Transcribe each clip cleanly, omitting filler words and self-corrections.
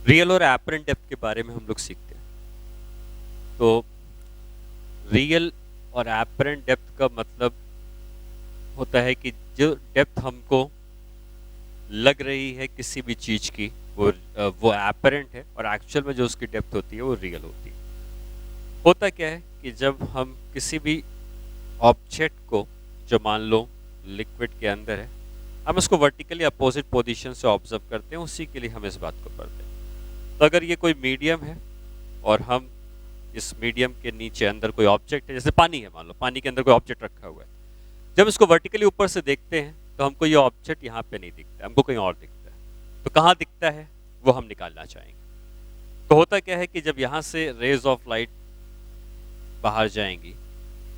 Real और apparent depth के बारे में हम लोग सीखते हैं। तो रियल और एपरेंट डेप्थ का मतलब होता है कि जो डेप्थ हमको लग रही है किसी भी चीज की, वो एपरेंट है, और एक्चुअल में जो उसकी डेप्थ होती है वो रियल होती है। होता क्या है कि जब हम किसी भी ऑब्जेक्ट को, जो मान लो लिक्विड के अंदर है, हम उसको वर्टिकली अपोजिट पोजीशन से ऑब्जर्व करते हैं, उसी के लिए हम इस बात को पढ़ते हैं। तो अगर ये कोई मीडियम है और हम इस मीडियम के नीचे अंदर कोई ऑब्जेक्ट है, जैसे पानी है, मान लो पानी के अंदर कोई ऑब्जेक्ट रखा हुआ है, जब इसको वर्टिकली ऊपर से देखते हैं तो हमको ये ऑब्जेक्ट यहाँ पे नहीं दिखता, हमको कहीं और दिखता है। तो कहाँ दिखता है वो हम निकालना चाहेंगे। तो होता क्या है कि जब यहाँ से रेज ऑफ लाइट बाहर जाएंगी,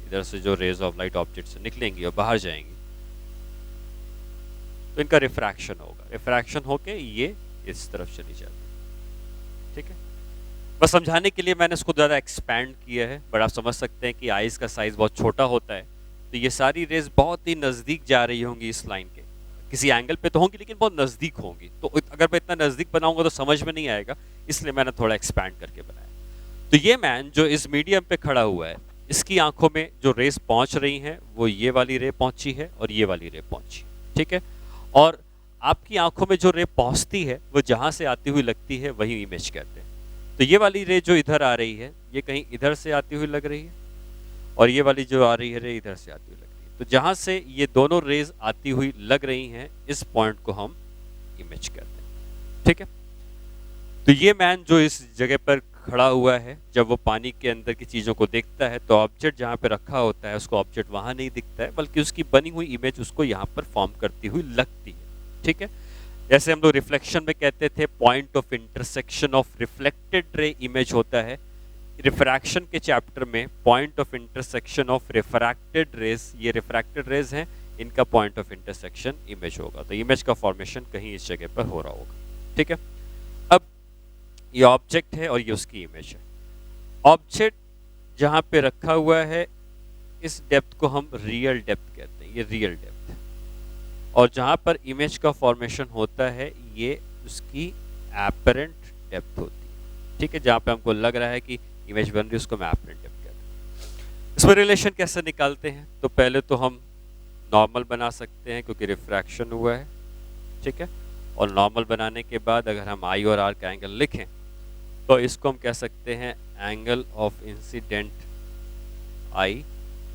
इधर से जो रेज ऑफ लाइट ऑब्जेक्ट से निकलेंगी और बाहर जाएंगी, तो इनका रिफ्रैक्शन होगा। रिफ्रैक्शन होके ये इस तरफ चली जाती है। ठीक है, बस समझाने के लिए मैंने इसको ज़्यादा एक्सपैंड किया है, बट आप समझ सकते हैं कि आइज का साइज बहुत छोटा होता है, तो ये सारी रेज बहुत ही नज़दीक जा रही होंगी इस लाइन के। किसी एंगल पे तो होंगी लेकिन बहुत नज़दीक होंगी, तो अगर मैं इतना नज़दीक बनाऊंगा तो समझ में नहीं आएगा, इसलिए मैंने थोड़ा एक्सपैंड करके बनाया। तो ये मैन जो इस मीडियम पे खड़ा हुआ है, इसकी आंखों में जो रेस पहुंच रही हैं वो ये वाली रे पहुंची है और ये वाली रे पहुंची है। ठीक है, और आपकी आंखों में जो रे पहुंचती है वो जहां से आती हुई लगती है वही इमेज कहते हैं। तो ये वाली रे जो इधर आ रही है, ये कहीं इधर से आती हुई लग रही है, और ये वाली जो आ रही है रे इधर से आती हुई लग रही है। तो जहां से ये दोनों रेज आती हुई लग रही हैं, इस पॉइंट को हम इमेज कहते हैं। ठीक है, तो ये मैन जो इस जगह पर खड़ा हुआ है, जब वो पानी के अंदर की चीज़ों को देखता है तो ऑब्जेक्ट जहाँ पे रखा होता है उसको ऑब्जेक्ट वहाँ नहीं दिखता है, बल्कि उसकी बनी हुई इमेज उसको यहाँ पर फॉर्म करती हुई लगती है। ठीक है, जैसे हम लोग रिफ्लेक्शन में कहते थे point of intersection of reflected ray image होता है, रिफ्रैक्शन के चैप्टर में point of intersection of refracted rays, ये रिफ्रैक्टेड रेज हैं, इनका पॉइंट ऑफ इंटरसेक्शन इमेज होगा। तो इमेज का फॉर्मेशन कहीं इस जगह पर हो रहा होगा। ठीक है, अब ये ऑब्जेक्ट है और ये उसकी इमेज है। ऑब्जेक्ट जहां पे रखा हुआ है, इस डेप्थ को हम रियल डेप्थ कहते हैं, ये रियल डेप्थ है। और जहां पर इमेज का फॉर्मेशन होता है ये उसकी एपरेंट डेप्थ होती है। ठीक है, जहां पे हमको लग रहा है कि इमेज बन रही है उसको हम एपरेंट डेप्थ कहते हैं। इसमें रिलेशन कैसे निकालते हैं? तो पहले तो हम नॉर्मल बना सकते हैं क्योंकि रिफ्रैक्शन हुआ है। ठीक है, और नॉर्मल बनाने के बाद अगर हम आई और आर का एंगल लिखें तो इसको हम कह सकते हैं एंगल ऑफ इंसिडेंट आई,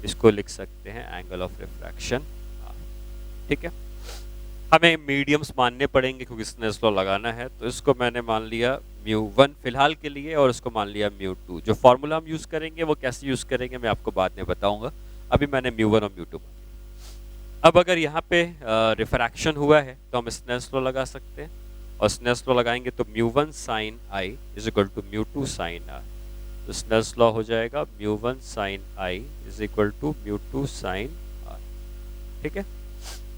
इसको लिख सकते हैं एंगल ऑफ रिफ्रैक्शन आर। ठीक है, हमें मीडियम्स मानने पड़ेंगे क्योंकि स्नेल्स लॉ लगाना है, तो इसको मैंने मान लिया μ1 फिलहाल के लिए और इसको मान लिया μ2। जो फॉर्मूला हम यूज़ करेंगे वो कैसे यूज़ करेंगे मैं आपको बाद में बताऊंगा, अभी मैंने μ1 और μ2 मान लिया। अब अगर यहाँ पे रिफ्रैक्शन हुआ है तो हम स्नेल्स लॉ लगा सकते हैं, और स्नेल्स लॉ लगाएंगे तो μ1 sine i is equal to μ2 sine r. तो स्नेल्स लॉ हो जाएगा μ1 sine i is equal to μ2 sine r. ठीक है,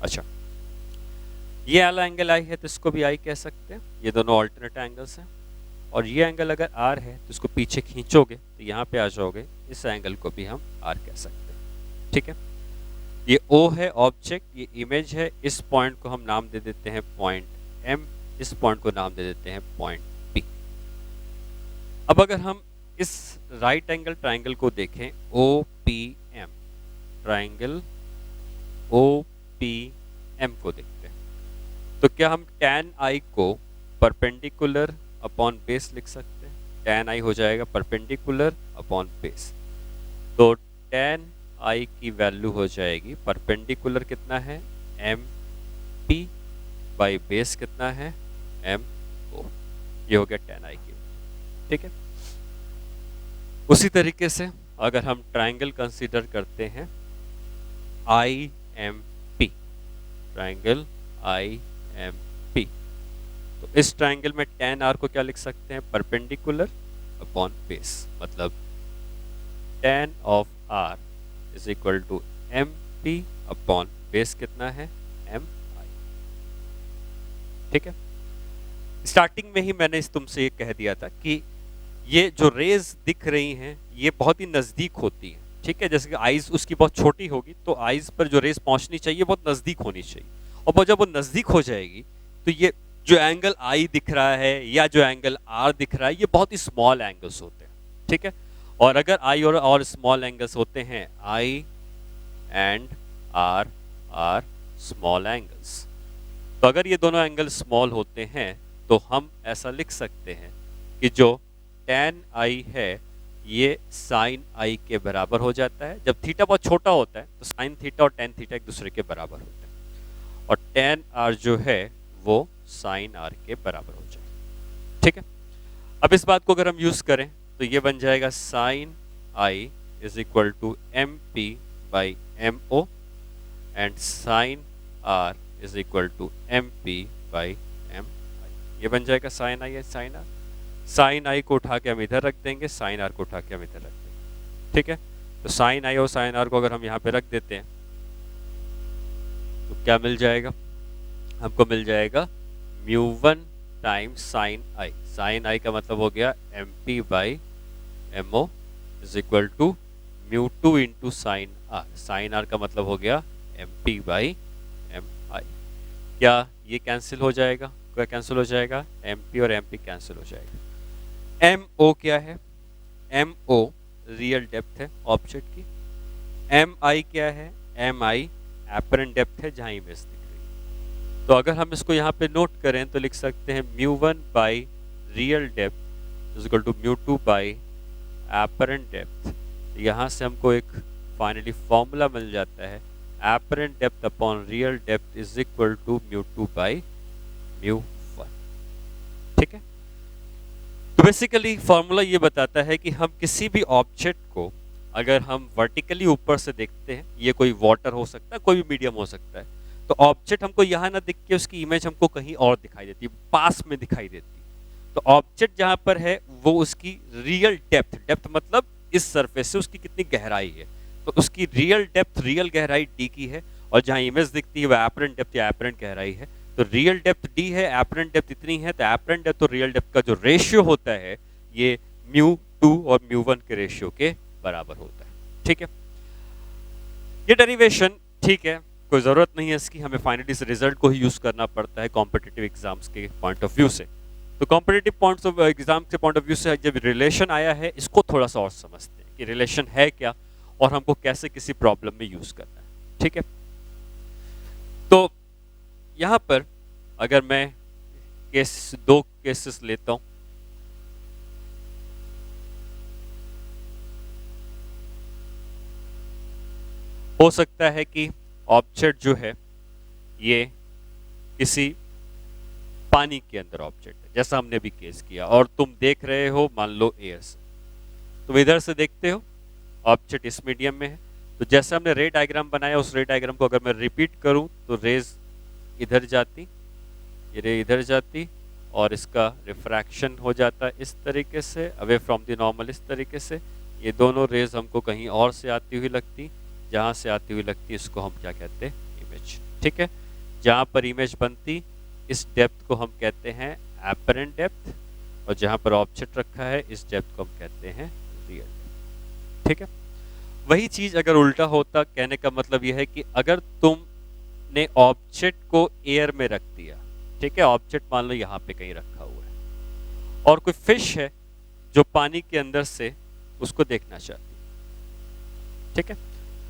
अच्छा ये वाला एंगल आई है तो इसको भी आई कह सकते हैं, ये दोनों ऑल्टरनेट एंगल्स हैं। और ये एंगल अगर आर है तो इसको पीछे खींचोगे तो यहाँ पे आ जाओगे, इस एंगल को भी हम आर कह सकते हैं। ठीक है, ये ओ है ऑब्जेक्ट, ये इमेज है, इस पॉइंट को हम नाम दे देते हैं पॉइंट एम, इस पॉइंट को नाम दे देते हैं पॉइंट पी। अब अगर हम इस राइट एंगल ट्राइंगल को देखें O P M, triangle O P M को देखते हैं, तो क्या हम tan आई को परपेंडिकुलर अपॉन बेस लिख सकते हैं? tan आई हो जाएगा परपेंडिकुलर अपॉन बेस, तो tan आई की वैल्यू हो जाएगी परपेंडिकुलर कितना है एम पी बाई बेस कितना है एम ओ, ये हो गया tan आई की। ठीक है, उसी तरीके से अगर हम ट्राइंगल कंसीडर करते हैं I am P, triangle I am P, तो इस ट्राइंगल में tan आर को क्या लिख सकते हैं? परपेंडिकुलर अपॉन बेस, मतलब tan of R is equal to M P upon base कितना है एम आई। ठीक है, स्टार्टिंग में ही मैंने तुमसे ये कह दिया था कि ये जो रेज दिख रही हैं ये बहुत ही नज़दीक होती हैं। ठीक है, जैसे कि आइज उसकी बहुत छोटी होगी तो आइज पर जो रेज पहुंचनी चाहिए बहुत नज़दीक होनी चाहिए, और जब वो नज़दीक हो जाएगी तो ये जो एंगल आई दिख रहा है या जो एंगल आर दिख रहा है, ये बहुत ही स्मॉल एंगल्स होते हैं, ठीक है। और अगर आई और स्मॉल एंगल्स होते हैं, आई एंड आर स्मॉल एंगल्स, तो अगर ये दोनों एंगल स्मॉल होते हैं तो हम ऐसा लिख सकते हैं कि जो tan आई है ये sin आई के बराबर हो जाता है। जब थीटा बहुत छोटा होता है तो sin थीटा और tan थीटा एक दूसरे के बराबर होते हैं, और tan r जो है वो sin r के बराबर हो जाएगा, ठीक है। अब इस बात को अगर हम यूज करें तो ये बन जाएगा sin i is equal to M P by M O and sin r is equal to M P by M I. ये बन जाएगा sin i है sin r। sin i को उठा के हम इधर रख देंगे, sin r को उठा के हम इधर रख देंगे, ठीक है। तो sin i और sin r को अगर हम यहाँ पे रख देते हैं तो क्या मिल जाएगा, हमको मिल जाएगा μ1 times sin i। sin i का मतलब हो गया M P by M O is equal to μ2 into sin r। sin r का मतलब हो गया M P by M I. क्या ये कैंसिल हो जाएगा, क्या कैंसिल हो जाएगा, एम पी और एम पी कैंसिल हो जाएगा। एम ओ क्या है, एम ओ रियल डेप्थ है ऑब्जेक्ट की, एम आई क्या है, एम आई एपरेंट डेप्थ है जहां इमेज दिख रही है। तो अगर हम इसको यहाँ पे नोट करें तो लिख सकते हैं μ1 by real depth is equal to μ2 by apparent depth. यहाँ से हमको एक फाइनली फॉर्मूला मिल जाता है, apparent depth upon real depth is equal to μ2 by μ1, ठीक है। तो बेसिकली फॉर्मूला ये बताता है कि हम किसी भी ऑब्जेक्ट को अगर हम वर्टिकली ऊपर से देखते हैं, ये कोई वाटर हो सकता है, कोई भी मीडियम हो सकता है, तो ऑब्जेक्ट हमको यहाँ ना दिख के उसकी इमेज हमको कहीं और दिखाई देती है, पास में दिखाई देती है। तो ऑब्जेक्ट जहाँ पर है वो उसकी रियल डेप्थ, डेप्थ मतलब इस सरफेस से उसकी कितनी गहराई है, तो उसकी रियल डेप्थ, रियल गहराई डी की है, और जहाँ इमेज दिखती है वह एपरेंट डेप्थ या एपरेंट गहराई है। तो रियल डेप्थ डी है, एपरेंट डेप्थ इतनी है, तो एपरेंट डेप्थ और रियल डेप्थ का जो रेशियो होता है ये μ2 और μ1 के रेशियो के बराबर होता है, ठीक है। ये डेरिवेशन ठीक है, कोई जरूरत नहीं है इसकी, हमें फाइनली इस रिजल्ट को ही यूज करना पड़ता है कॉम्पिटिटिव एग्जाम्स के पॉइंट ऑफ व्यू से। तो कॉम्पिटिटिव पॉइंट्स ऑफ एग्जाम के पॉइंट ऑफ व्यू से जब रिलेशन आया है, इसको थोड़ा सा और समझते हैं कि रिलेशन है क्या और हमको कैसे किसी प्रॉब्लम में यूज करना है, ठीक है। तो यहां पर अगर मैं दो केसेस लेता हूं, हो सकता है कि ऑब्जेक्ट जो है ये किसी पानी के अंदर ऑब्जेक्ट है, जैसा हमने भी केस किया, और तुम देख रहे हो मान लो एयर से, तुम इधर से देखते हो ऑब्जेक्ट इस मीडियम में है, तो जैसे हमने रे डायग्राम बनाया उस रे डायग्राम को अगर मैं रिपीट करूं तो रेज इधर जाती, ये रे इधर जाती, और इसका रिफ्रैक्शन हो जाता इस तरीके से अवे फ्रॉम द नॉर्मल, इस तरीके से ये दोनों रेज हमको कहीं और से आती हुई लगती, जहां से आती हुई लगती इसको हम क्या कहते हैं, इमेज, ठीक है। जहां पर इमेज बनती इस डेप्थ को हम कहते हैं एपरेंट डेप्थ, और जहां पर ऑब्जेक्ट रखा है इस डेप्थ को हम कहते हैं रियल डेप्थ, ठीक है। वही चीज अगर उल्टा होता, कहने का मतलब यह है कि अगर तुमने ऑब्जेक्ट को एयर में रख दिया, ठीक है, ऑब्जेक्ट मान लो यहाँ पे कहीं रखा हुआ है, और कोई फिश है जो पानी के अंदर से उसको देखना चाहती है, ठीक है।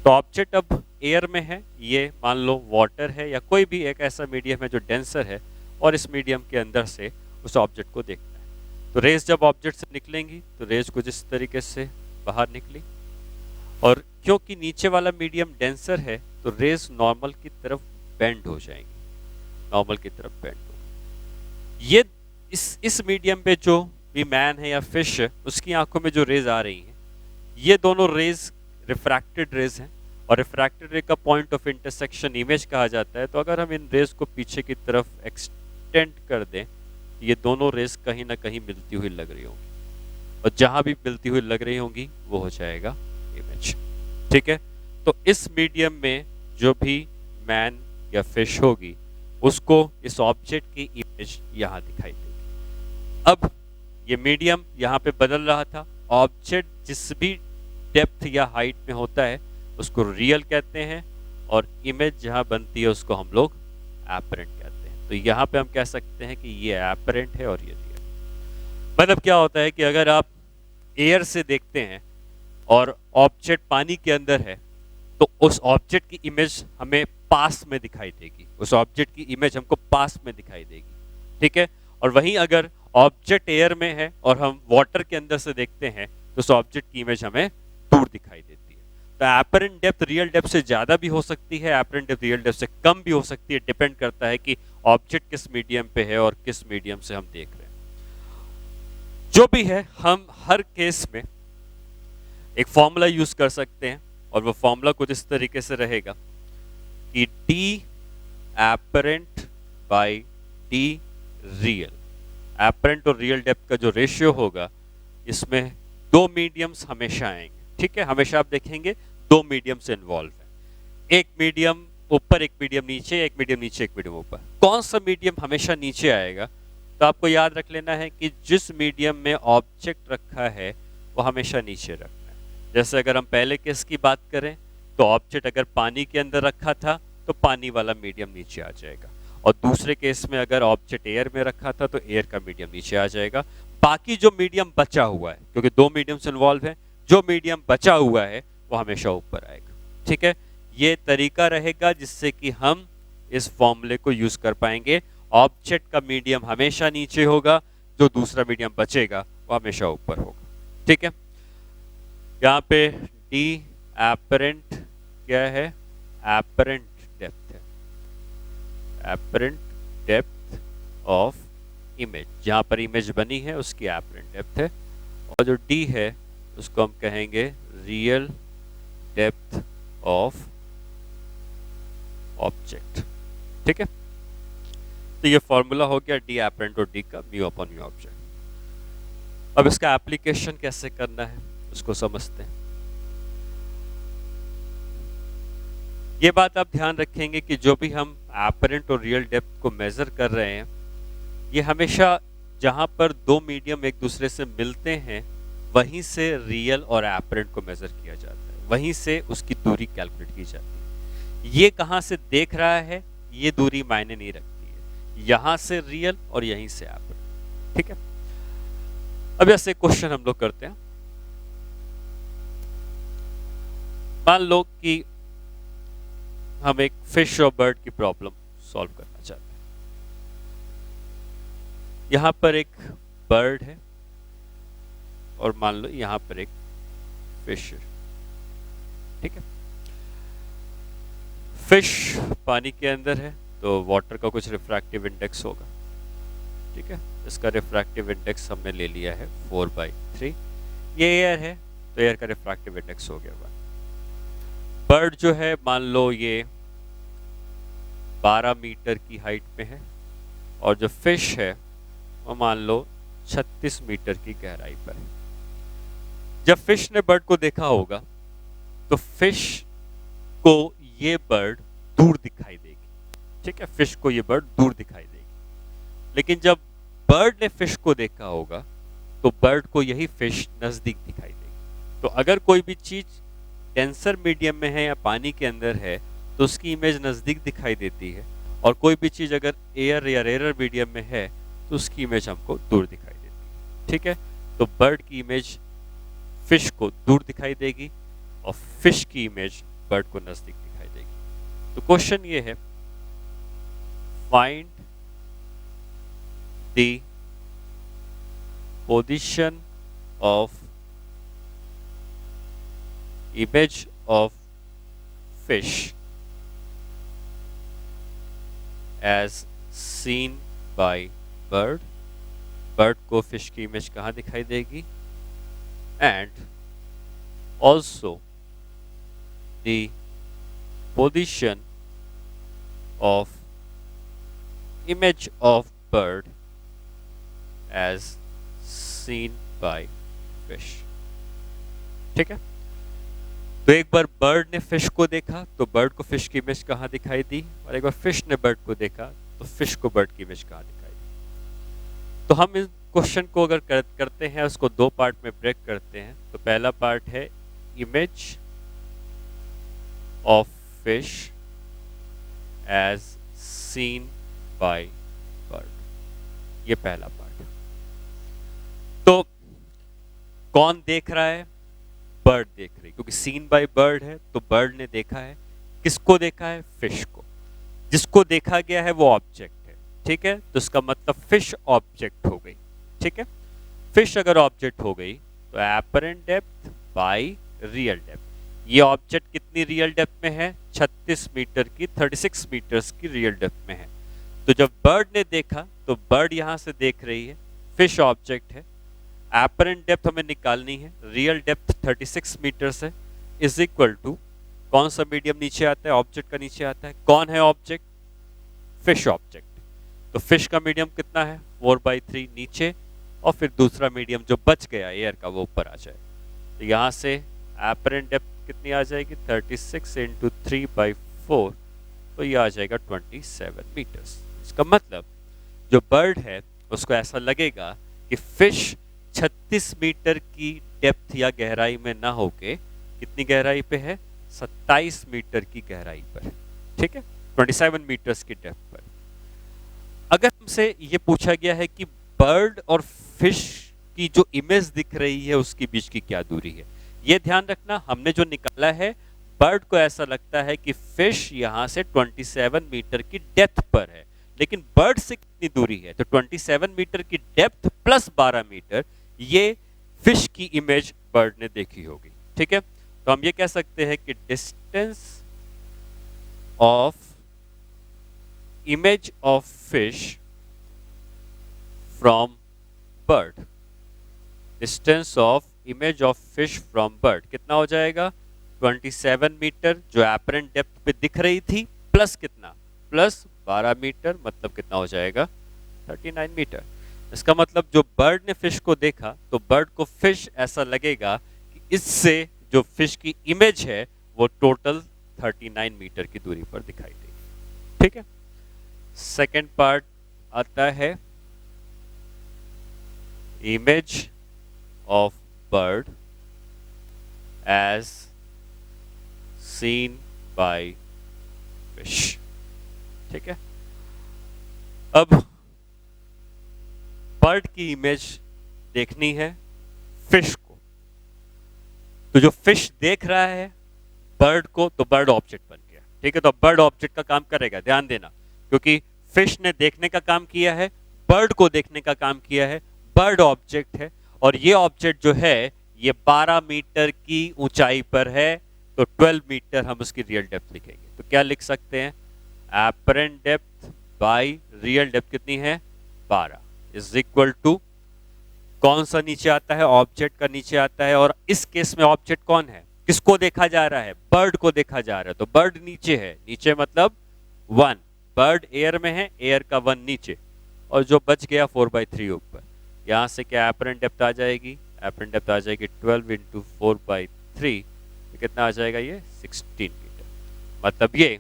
तो ऑब्जेक्ट अब एयर में है, ये मान लो वाटर है या कोई भी एक ऐसा मीडियम है जो डेंसर है, और इस मीडियम के अंदर से उस ऑब्जेक्ट को देखना है। तो रेज जब ऑब्जेक्ट से निकलेंगी तो रेज कुछ इस तरीके से बाहर निकली, और क्योंकि नीचे वाला मीडियम डेंसर है तो रेज नॉर्मल की तरफ बेंड हो जाएंगी, नॉर्मल की तरफ बेंड हो। ये इस मीडियम पे जो भी मैन है या फिश है उसकी आंखों में जो रेज आ रही हैं, ये दोनों रेज रिफ्रैक्टेड रेज हैं, और रिफ्रैक्टेड रे का पॉइंट ऑफ इंटरसेक्शन इमेज कहा जाता है। तो अगर हम इन रेज को पीछे की तरफ एक्सटेंड कर दें, ये दोनों रेज कहीं ना कहीं मिलती हुई लग रही होंगी, और जहां भी मिलती हुई लग रही होंगी वो हो जाएगा इमेज, ठीक है। तो इस मीडियम में जो भी मैन या फिश होगी उसको इस ऑब्जेक्ट की इमेज यहाँ दिखाई देगी। अब ये मीडियम यहाँ पे बदल रहा था, ऑब्जेक्ट जिस भी डेप्थ या हाइट में होता है उसको रियल कहते हैं, और इमेज जहाँ बनती है उसको हम लोग एपरेंट कहते हैं। तो यहाँ पे हम कह सकते हैं कि ये एपरेंट है और ये रियल। मतलब क्या होता है कि अगर आप एयर से देखते हैं और ऑब्जेक्ट पानी के अंदर है, तो उस ऑब्जेक्ट की इमेज हमें पास में दिखाई देगी, उस ऑब्जेक्ट की इमेज हमको पास में दिखाई देगी, ठीक है। और वहीं अगर ऑब्जेक्ट एयर में है और हम वाटर के अंदर से देखते हैं, तो उस ऑब्जेक्ट की इमेज हमें दूर दिखाई देती है। तो एपरेंट डेप्थ रियल डेप्थ से ज्यादा भी हो सकती है, एपरेंट डेप्थ रियल डेप्थ से कम भी हो सकती है, डिपेंड करता है कि ऑब्जेक्ट किस मीडियम पे है और किस मीडियम से हम देख रहे हैं। जो भी है, हम हर केस में एक फॉर्मूला यूज कर सकते हैं, और वो फॉर्मूला कुछ इस तरीके से रहेगा कि D apparent by D real. Apparent और रियल डेप्थ का जो रेशियो होगा, इसमें दो मीडियम्स हमेशा आएंगे, ठीक है। हमेशा आप देखेंगे दो मीडियम्स इन्वॉल्व है, एक मीडियम ऊपर एक मीडियम नीचे, एक मीडियम नीचे एक मीडियम ऊपर। कौन सा मीडियम हमेशा नीचे आएगा? तो आपको याद रख लेना है कि जिस मीडियम में ऑब्जेक्ट रखा है वो हमेशा नीचे रखना है। जैसे अगर हम पहले केस की बात करें, तो ऑब्जेक्ट अगर पानी के अंदर रखा था तो पानी वाला मीडियम नीचे आ जाएगा, और दूसरे केस में अगर ऑब्जेक्ट एयर में रखा था तो एयर का मीडियम नीचे आ जाएगा। बाकी जो मीडियम बचा हुआ है, क्योंकि दो मीडियम्स इन्वॉल्व है, जो मीडियम बचा हुआ है वो हमेशा ऊपर आएगा, ठीक है। ये तरीका रहेगा जिससे कि हम इस फॉर्मूले को यूज कर पाएंगे। ऑब्जेक्ट का मीडियम हमेशा नीचे होगा, जो दूसरा मीडियम बचेगा वो हमेशा ऊपर होगा, ठीक है। यहाँ पे डी एपरेंट क्या है? एपरेंट डेप्थ है, एपरेंट डेप्थ ऑफ इमेज। जहां पर इमेज बनी है उसकी एपरेंट डेप्थ है, और जो डी है उसको हम कहेंगे रियल डेप्थ ऑफ ऑब्जेक्ट, ठीक है। तो ये फॉर्मूला हो गया डी एपरेंट और डी का म्यू अपॉन म्यू ऑब्जेक्ट। अब इसका एप्लीकेशन कैसे करना है उसको समझते हैं। ये बात आप ध्यान रखेंगे कि जो भी हम एपरेंट और रियल डेप्थ को मेजर कर रहे हैं, ये हमेशा जहां पर दो मीडियम एक दूसरे से मिलते हैं वहीं से रियल और एपरेंट को मेजर किया जाता है, वहीं से उसकी दूरी कैलकुलेट की जाती है। ये कहां से देख रहा है ये दूरी मायने नहीं रखती है, यहां से रियल और यहीं से एपरेंट, ठीक है। अब ऐसे क्वेश्चन हम लोग करते हैं। मान लो कि हम एक फिश और बर्ड की प्रॉब्लम सॉल्व करना चाहते हैं। यहां पर एक बर्ड है और मान लो यहां पर एक फिश है, ठीक है। फिश पानी के अंदर है तो वाटर का कुछ रिफ्रैक्टिव इंडेक्स होगा, ठीक है। इसका रिफ्रैक्टिव इंडेक्स हमने ले लिया है 4/3। ये एयर है तो एयर का रिफ्रैक्टिव इंडेक्स हो गया 1। बर्ड जो है मान लो ये 12 मीटर की हाइट पे है, और जो फिश है वो मान लो 36 मीटर की गहराई पर है। जब फिश ने बर्ड को देखा होगा तो फिश को ये बर्ड दूर दिखाई देगी, ठीक है। फिश को ये बर्ड दूर दिखाई देगी, लेकिन जब बर्ड ने फिश को देखा होगा तो बर्ड को यही फिश नजदीक दिखाई देगी। तो अगर कोई भी चीज डेंसर मीडियम में है या पानी के अंदर है तो उसकी इमेज नजदीक दिखाई देती है, और कोई भी चीज अगर एयर या रेयर मीडियम में है तो उसकी इमेज हमको दूर दिखाई देती है, ठीक है। तो बर्ड की इमेज फिश को दूर दिखाई देगी और फिश की इमेज बर्ड को नजदीक दिखाई देगी। तो क्वेश्चन ये है, find the position of image of fish as seen by bird. Bird को फिश की इमेज कहाँ दिखाई देगी, and also the position of image of bird as seen by fish, ठीक है। तो एक बार बर्ड ने फिश को देखा तो बर्ड को फिश की इमेज कहाँ दिखाई दी, और एक बार फिश ने बर्ड को देखा तो फिश को बर्ड की इमेज कहाँ दिखाई दी। तो हम इस क्वेश्चन को अगर करते हैं, उसको दो पार्ट में ब्रेक करते हैं। तो पहला पार्ट है image of fish as seen by bird. ये पहला पार्ट। तो कौन देख रहा है? बर्ड देख रही, क्योंकि सीन बाय बर्ड है तो बर्ड ने देखा है। किसको देखा है? फिश को। जिसको देखा गया है वो ऑब्जेक्ट है, ठीक है, तो इसका मतलब फिश ऑब्जेक्ट हो गई, ठीक है। फिश अगर ऑब्जेक्ट हो गई तो apparent depth by real depth. ये ऑब्जेक्ट कितनी रियल डेप्थ में है? 36 मीटर की, 36 मीटर्स की रियल डेप्थ में है। तो जब बर्ड ने देखा तो बर्ड यहां से देख रही है, फिश ऑब्जेक्ट है, एपरेंट डेप्थ हमें निकालनी है, रियल डेप्थ 36 मीटर्स है, इज इक्वल टू कौन सा मीडियम नीचे आता है? ऑब्जेक्ट का नीचे आता है। कौन है ऑब्जेक्ट? Fish object. तो फिश का मीडियम कितना है? 4/3 नीचे, और फिर दूसरा मीडियम जो बच गया एयर का वो ऊपर आ जाए। तो यहां से एपरेंट डेप्थ कितनी आ जाएगी? 36 इंटू 3/4, तो ये आ जाएगा 27 मीटर्स। इसका मतलब जो बर्ड है उसको ऐसा लगेगा कि फिश 36 मीटर की डेप्थ या गहराई में ना होके कितनी गहराई पे है? 27 मीटर की गहराई पर, ठीक है, 27 मीटर्स की डेप्थ पर। अगर हमसे ये पूछा गया है कि बर्ड और फिश की जो इमेज दिख रही है उसके बीच की क्या दूरी है, ये ध्यान रखना। हमने जो निकाला है, बर्ड को ऐसा लगता है कि फिश यहां से 27 मीटर की डेप्थ पर है, लेकिन बर्ड से कितनी दूरी है? तो 27 मीटर की डेप्थ प्लस 12 मीटर, ये फिश की इमेज बर्ड ने देखी होगी, ठीक है। तो हम ये कह सकते हैं कि distance of image of fish from bird, distance of image of fish from bird कितना हो जाएगा? 27 मीटर जो एपरेंट डेप्थ पे दिख रही थी, प्लस कितना? प्लस 12 मीटर, मतलब कितना हो जाएगा? 39 मीटर। इसका मतलब जो बर्ड ने फिश को देखा तो बर्ड को फिश ऐसा लगेगा कि इससे जो फिश की इमेज है वो टोटल 39 मीटर की दूरी पर दिखाई देगी, ठीक है। सेकेंड पार्ट आता है image of bird as seen by fish, ठीक है। अब बर्ड की इमेज देखनी है फिश को, तो जो फिश देख रहा है बर्ड को, तो बर्ड ऑब्जेक्ट बन गया, ठीक है। तो बर्ड ऑब्जेक्ट का काम करेगा, ध्यान देना, क्योंकि फिश ने देखने का काम किया है, बर्ड को देखने का काम किया है, बर्ड ऑब्जेक्ट है, और ये ऑब्जेक्ट जो है ये 12 मीटर की ऊंचाई पर है, तो 12 मीटर हम उसकी रियल डेप्थ लिखेंगे। तो क्या लिख सकते हैं? Apparent depth by real depth कितनी है? 12 इज इक्वल टू कौन सा नीचे आता है? ऑब्जेक्ट का नीचे आता है, और इस केस में ऑब्जेक्ट कौन है? किसको देखा जा रहा है? बर्ड को देखा जा रहा है, तो बर्ड नीचे है, नीचे मतलब 1, बर्ड एयर में है, एयर का 1 नीचे, और जो बच गया 4/3 ऊपर। यहां से क्या एपरेंट डेप्थ आ जाएगी? एपरेंट डेप्थ आ जाएगी 12 इंटू 4/3, कितना आ जाएगा? ये 16 मीटर। मतलब ये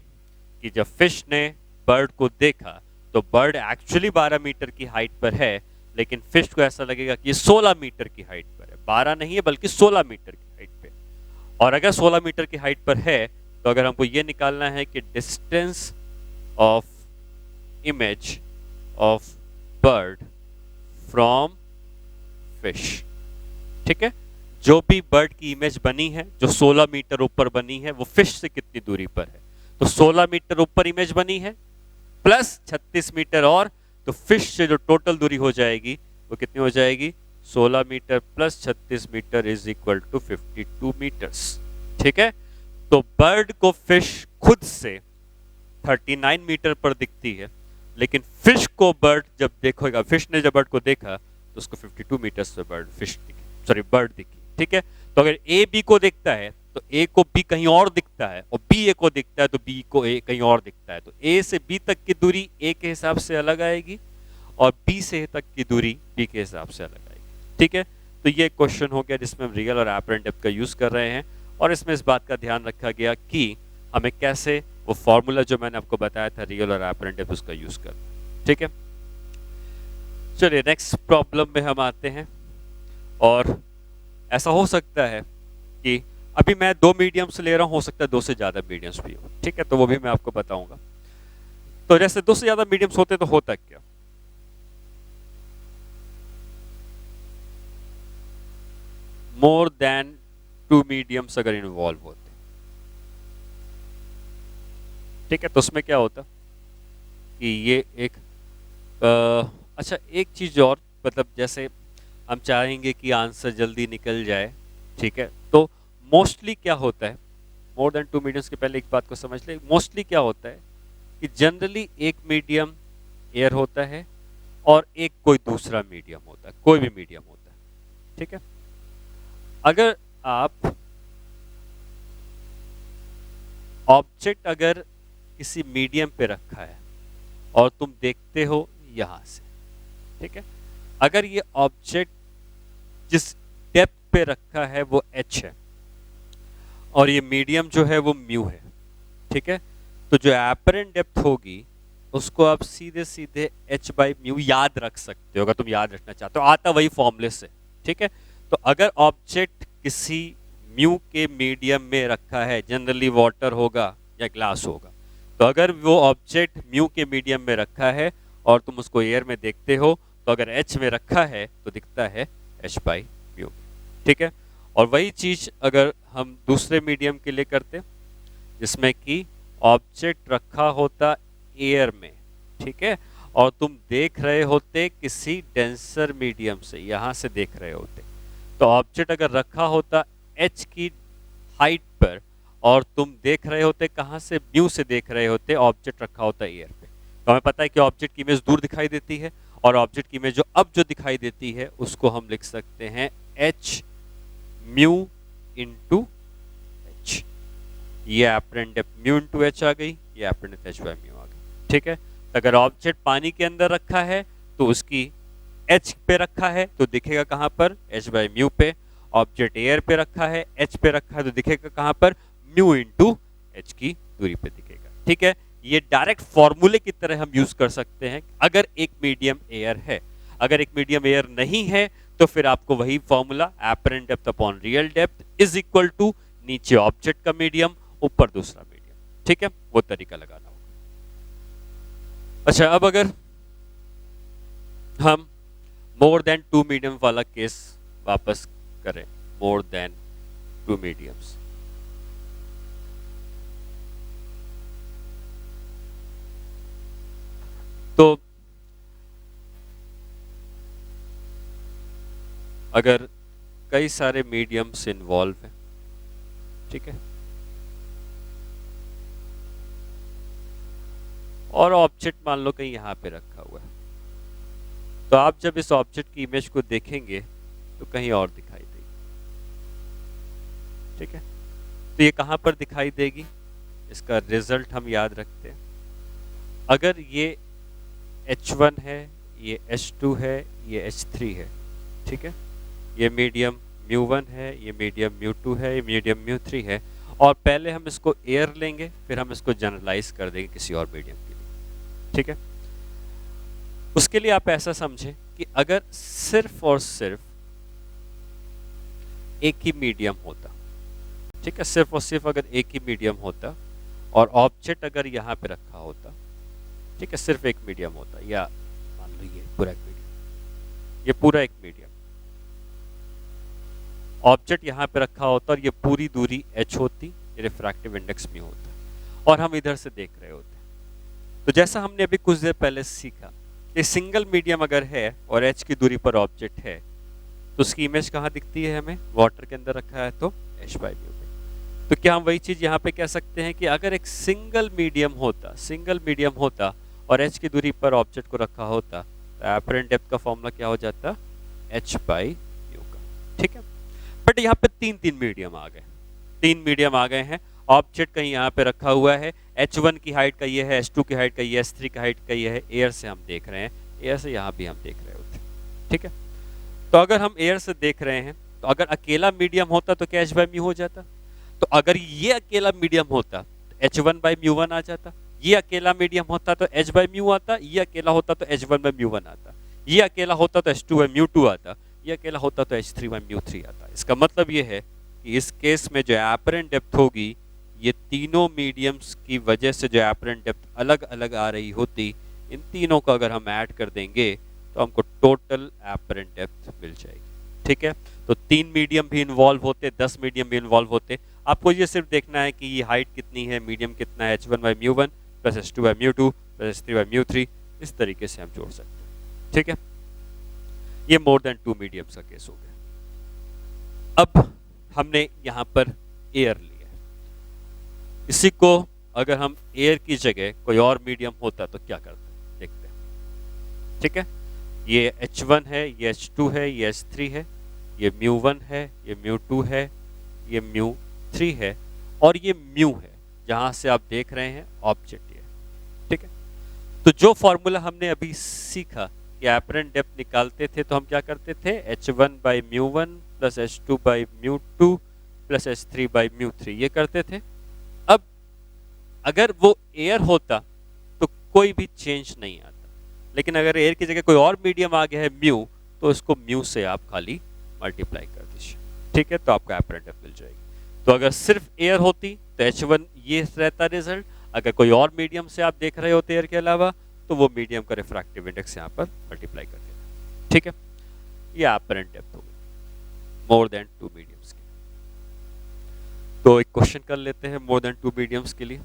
कि जब फिश ने बर्ड को देखा तो बर्ड एक्चुअली 12 मीटर की हाइट पर है, लेकिन फिश को ऐसा लगेगा कि ये 16 मीटर की हाइट पर है, 12 नहीं है बल्कि 16 मीटर की हाइट पे। और अगर 16 मीटर की हाइट पर है तो अगर हमको ये निकालना है कि distance of image of bird from fish, ठीक है, जो भी बर्ड की इमेज बनी है जो 16 मीटर ऊपर बनी है वो फिश से कितनी दूरी पर है? तो 16 मीटर ऊपर इमेज बनी है प्लस 36 मीटर और, तो फिश से जो टोटल दूरी हो जाएगी वो कितनी हो जाएगी? 16 metre plus 36 metre is equal to 52 metres, ठीक है। तो बर्ड को फिश खुद से 39 मीटर पर दिखती है, लेकिन फिश को बर्ड जब देखोगा, फिश ने जब बर्ड को देखा तो उसको 52 मीटर्स पे बर्ड फिश दिखी, सॉरी बर्ड दिखी, ठीक है। तो अगर ए बी को देखता है तो ए को बी कहीं और दिखता है, और बी ए को दिखता है तो बी को ए कहीं और दिखता है, तो ए से बी तक की दूरी ए के हिसाब से अलग आएगी और बी से ए तक की दूरी बी के हिसाब से अलग आएगी, ठीक है। तो ये क्वेश्चन हो गया जिसमें हम रियल और एपरेंट डेप्थ का यूज कर रहे हैं, और इसमें इस बात का ध्यान रखा गया कि हमें कैसे वो फॉर्मूला जो मैंने आपको बताया था रियल और एपरेंट डेप्थ उसका यूज करना, ठीक है। चलिए नेक्स्ट प्रॉब्लम में हम आते हैं, और ऐसा हो सकता है कि अभी मैं 2 मीडियम्स ले रहा हूं, हो सकता है 2 से ज्यादा मीडियम्स भी हो, ठीक है, तो वो भी मैं आपको बताऊंगा। तो जैसे दो से ज्यादा मीडियम्स होते तो होता क्या, मोर देन टू मीडियम्स अगर इन्वॉल्व होते, ठीक है, तो उसमें क्या होता कि ये एक अच्छा एक चीज और, मतलब जैसे हम चाहेंगे कि आंसर जल्दी निकल जाए, ठीक है, तो मोस्टली क्या होता है, मोर देन टू मीडियम्स के पहले एक बात को समझ ले, मोस्टली क्या होता है कि जनरली एक मीडियम एयर होता है और एक कोई दूसरा मीडियम होता है, कोई भी मीडियम होता है, ठीक है। अगर आप ऑब्जेक्ट अगर किसी मीडियम पे रखा है और तुम देखते हो यहां से, ठीक है, अगर ये ऑब्जेक्ट जिस डेप्थ पे रखा है वो h है और ये मीडियम जो है वो म्यू है, ठीक है, तो जो एपरेंट डेप्थ होगी उसको आप सीधे सीधे h बाई म्यू याद रख सकते हो, अगर तुम याद रखना चाहते हो, आता वही फॉर्मूले से, ठीक है। तो अगर ऑब्जेक्ट किसी म्यू के मीडियम में रखा है, जनरली वाटर होगा या ग्लास होगा, तो अगर वो ऑब्जेक्ट म्यू के मीडियम में रखा है और तुम उसको एयर में देखते हो, तो अगर h में रखा है तो दिखता है h बाई म्यू, ठीक है। और वही चीज अगर हम दूसरे मीडियम के लिए करते जिसमें कि ऑब्जेक्ट रखा होता एयर में, ठीक है, और तुम देख रहे होते किसी डेंसर मीडियम से, यहां से देख रहे होते, तो ऑब्जेक्ट अगर रखा होता h की हाइट पर और तुम देख रहे होते कहां से, म्यू से देख रहे होते, ऑब्जेक्ट रखा होता एयर पे, तो हमें पता है कि ऑब्जेक्ट की इमेज दूर दिखाई देती है और ऑब्जेक्ट की इमेज जो अब जो दिखाई देती है उसको हम लिख सकते हैं h म्यू इंटू h, ये apparent depth mu into h आ गई, ये एपरेंट h बाई म्यू आ गई, ठीक है। तो अगर ऑब्जेक्ट पानी के अंदर रखा है तो उसकी h पे रखा है तो दिखेगा कहां पर, h बाई म्यू पे, ऑब्जेक्ट एयर पे रखा है, h पे रखा है तो दिखेगा कहां पर, म्यू इंटू h की दूरी पे दिखेगा, ठीक है। ये डायरेक्ट फॉर्मूले की तरह हम यूज कर सकते हैं अगर एक मीडियम एयर है। अगर एक मीडियम एयर नहीं है तो फिर आपको वही formula apparent depth upon real depth is equal to नीचे ऑब्जेक्ट का मीडियम ऊपर दूसरा मीडियम, ठीक है, वो तरीका लगाना होगा। अच्छा, अब अगर हम मोर देन टू मीडियम वाला केस वापस करें, मोर देन टू मीडियम्स, तो अगर कई सारे मीडियम्स इन्वॉल्व हैं, ठीक है, और ऑब्जेक्ट मान लो कहीं यहां पे रखा हुआ है, तो आप जब इस ऑब्जेक्ट की इमेज को देखेंगे तो कहीं और दिखाई देगी, ठीक है। तो ये कहां पर दिखाई देगी, इसका रिजल्ट हम याद रखते हैं। अगर ये H1 है, ये H2 है, ये H3 है, ठीक है, ये मीडियम μ1 है, ये मीडियम μ2 है, ये मीडियम μ3 है, और पहले हम इसको एयर लेंगे फिर हम इसको जनरलाइज कर देंगे किसी और मीडियम के लिए, ठीक है। उसके लिए आप ऐसा समझें कि अगर सिर्फ और सिर्फ एक ही मीडियम होता, ठीक है, सिर्फ और सिर्फ अगर एक ही मीडियम होता और ऑब्जेक्ट अगर यहाँ पे रखा होता, ठीक है, सिर्फ एक मीडियम होता, या मान लो ये पूरा एक मीडियम, ये पूरा एक मीडियम, ऑब्जेक्ट यहाँ पे रखा होता और ये पूरी दूरी h होती, ये रिफ्रैक्टिव इंडेक्स में होता और हम इधर से देख रहे होते। तो जैसा हमने अभी कुछ देर पहले सीखा कि सिंगल मीडियम अगर है और h की दूरी पर ऑब्जेक्ट है तो उसकी इमेज कहाँ दिखती है, हमें वाटर के अंदर रखा है तो h बाई म्यू पे। तो क्या हम वही चीज यहाँ पे कह सकते हैं कि अगर एक सिंगल मीडियम होता और h की दूरी पर ऑब्जेक्ट को रखा होता तो एपरेंट डेप्थ का फॉर्मूला क्या हो जाता, h बाई म्यू का, ठीक है। बट यहाँ पे तीन मीडियम आ गए, तीन मीडियम आ गए हैं, ऑब्जेक्ट कहीं यहाँ पे रखा हुआ है, H1 की हाइट का ये है, H2 की हाइट का ये है, H3 की हाइट का ये है, एयर से हम देख रहे हैं, एयर से यहाँ भी हम देख रहे होते, ठीक है। तो अगर हम एयर से देख रहे हैं तो अगर अकेला मीडियम होता तो क्या h बाई म्यू हो जाता, तो अगर ये अकेला मीडियम होता तो h1 बाई म्यू1 आ जाता, ये अकेला मीडियम होता तो h बाई म्यू आता, ये अकेला होता तो h1 बाई म्यू1 आता, ये अकेला होता तो h2 बाई म्यू2 आता, ये अकेला होता तो h3 बाई म्यू3 आता। इसका मतलब ये है कि इस केस में जो एपरेंट डेप्थ होगी ये तीनों मीडियम्स की वजह से जो एपरेंट डेप्थ अलग अलग आ रही होती, इन तीनों को अगर हम ऐड कर देंगे तो हमको टोटल एपरेंट डेप्थ मिल जाएगी। ठीक है, तो 3 मीडियम भी इन्वॉल्व होते, 10 मीडियम भी इन्वॉल्व होते। आपको ये सिर्फ देखना है कि ये हाइट कितनी है, मीडियम कितना है, h1/μ1 plus h2/μ2 plus h3/μ3, इस तरीके से हम जोड़ सकते हैं। ठीक है, ये मोर देन 2 मीडियम्स का केस हो गया। अब हमने यहाँ पर एयर लिया है, इसी को अगर हम एयर की जगह कोई और मीडियम होता तो क्या करते देखते हैं। ठीक है, ये H1 है, ये H2 है, ये H3 है, ये μ1 है, ये μ2 है, ये μ3 है और ये म्यू है, जहां से आप देख रहे हैं ऑब्जेक्ट ये। ठीक है, तो जो फॉर्मूला हमने अभी सीखा कि एपरेंट डेप्थ निकालते थे तो हम क्या करते थे, h1/μ1 plus h2/μ2 plus h3/μ3 ये करते थे। अब अगर वो एयर होता तो कोई भी चेंज नहीं आता, लेकिन अगर एयर की जगह कोई और मीडियम आ गया है म्यू, तो इसको म्यू से आप खाली मल्टीप्लाई कर दीजिए। ठीक है, तो आपको एपरेंट डेप्थ मिल जाएगी। तो अगर सिर्फ एयर होती तो h1 ये रहता रिजल्ट, अगर कोई और मीडियम से आप देख रहे होते एयर के अलावा, तो वो मीडियम का रिफ्रैक्टिव इंडेक्स यहाँ पर मल्टीप्लाई कर देना। ठीक है, ये एपरेंट डेप्थ हो गई मोर देन 2 मीडियम्स की। तो एक क्वेश्चन कर लेते हैं मोर देन 2 मीडियम्स के लिए।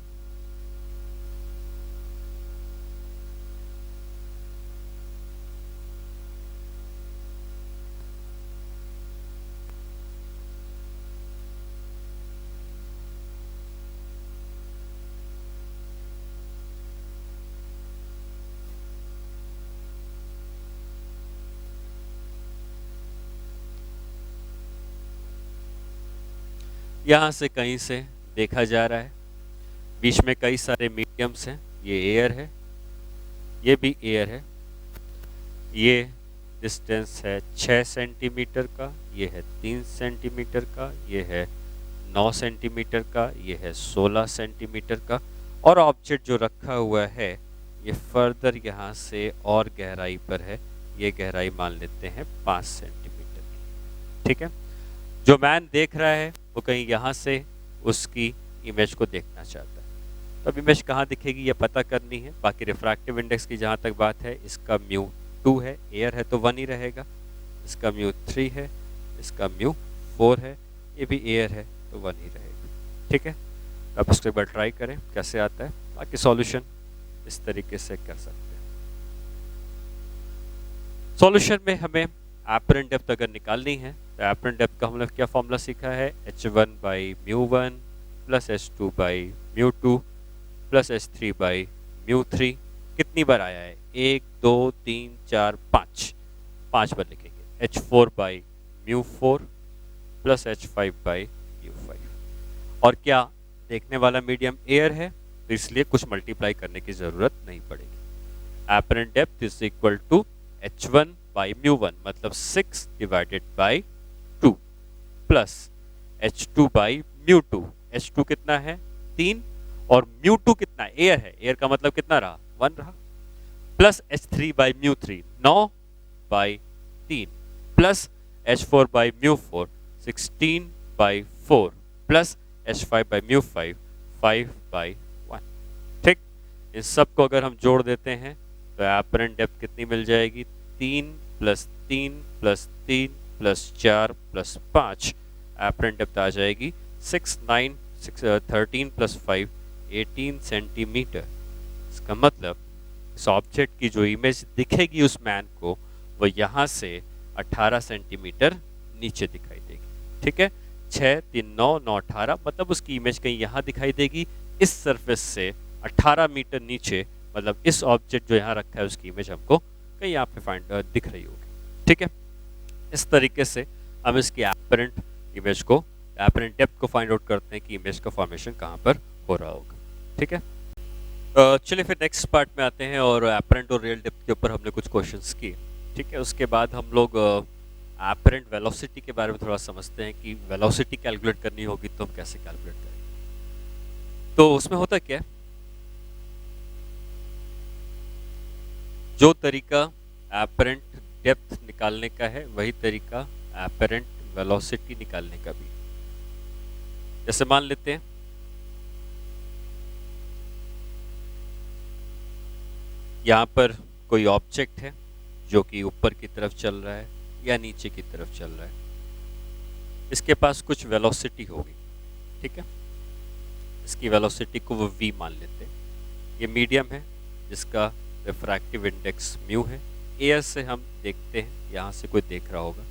यहाँ से कहीं से देखा जा रहा है, बीच में कई सारे मीडियम्स हैं, ये एयर है, ये भी एयर है, ये डिस्टेंस है 6 सेंटीमीटर का, ये है 3 सेंटीमीटर का, ये है 9 सेंटीमीटर का, ये है 16 सेंटीमीटर का, और ऑब्जेक्ट जो रखा हुआ है ये फर्दर यहाँ से और गहराई पर है, ये गहराई मान लेते हैं 5 सेंटीमीटर की। ठीक है, जो मैन देख रहा है वो कहीं यहाँ से उसकी इमेज को देखना चाहता है, तो अब इमेज कहाँ दिखेगी ये पता करनी है। बाकी रिफ्रैक्टिव इंडेक्स की जहाँ तक बात है, इसका μ2 है, एयर है तो 1 ही रहेगा, इसका μ3 है, इसका μ4 है, ये भी एयर है तो 1 ही रहेगा। ठीक है, तो आप इसको एक बार ट्राई करें कैसे आता है, बाकी सॉल्यूशन इस तरीके से कर सकते हैं। सॉल्यूशन में हमें एपरेंट डेप्थ अगर निकालनी है तो एपरेंट डेप्थ का हमने क्या फॉर्मूला सीखा है, h1/μ1 plus h2/μ2 plus h3/μ3। कितनी बार आया है, 1 2 3 4 5, 5 बार लिखेंगे। h4/μ4 प्लस h5/μ5, और क्या देखने वाला मीडियम एयर है तो इसलिए कुछ मल्टीप्लाई करने की जरूरत नहीं पड़ेगी। Apparent depth is equal to h1/μ1 मतलब 6 divided by 2 plus h2/μ2, h2 कितना है 3, और μ2 कितना है, एयर है, एयर का मतलब कितना रहा 1 रहा, plus h3/μ3 9/3 plus h4/μ4 16/4 plus h5/μ5 5/1। ठीक, इन सब को अगर हम जोड़ देते हैं तो एपरेंट डेप्थ कितनी मिल जाएगी, 3 plus 3 plus 3 plus 4 plus 5, apparent depth आ जाएगी 6 9 13 प्लस 5 18 सेंटीमीटर। इसका मतलब इस ऑब्जेक्ट की जो इमेज दिखेगी उस मैन को, वो यहाँ से 18 सेंटीमीटर नीचे दिखाई देगी। ठीक है, 6 3 9 9 18, मतलब उसकी इमेज कहीं यहाँ दिखाई देगी, इस सरफेस से 18 मीटर नीचे, मतलब इस ऑब्जेक्ट जो यहाँ रखा है उसकी इमेज हमको कहीं यहाँ पे फाइंड दिख रही होगी। ठीक है, इस तरीके से हम इसकी एपरेंट इमेज को, एपरेंट डेप्थ को फाइंड आउट करते हैं कि इमेज का फॉर्मेशन कहाँ पर हो रहा होगा। ठीक है, चलिए फिर नेक्स्ट पार्ट में आते हैं, और एपरेंट और रियल डेप्थ के ऊपर हमने कुछ क्वेश्चंस किए। ठीक है, उसके बाद हम लोग एपरेंट वेलोसिटी के बारे में थोड़ा समझते हैं कि वेलोसिटी कैलकुलेट करनी होगी तो हम कैसे कैलकुलेट करेंगे। तो उसमें होता क्या है, जो तरीका एपरेंट डेप्थ निकालने का है वही तरीका एपरेंट वेलोसिटी निकालने का भी। जैसे मान लेते हैं यहाँ पर कोई ऑब्जेक्ट है जो कि ऊपर की तरफ चल रहा है या नीचे की तरफ चल रहा है, इसके पास कुछ वेलोसिटी होगी, ठीक है। इसकी वेलोसिटी को वो v मान लेते हैं। ये मीडियम है जिसका रिफ्रैक्टिव इंडेक्स म्यू है। एयर से हम देखते हैं, यहाँ से कोई देख रहा होगा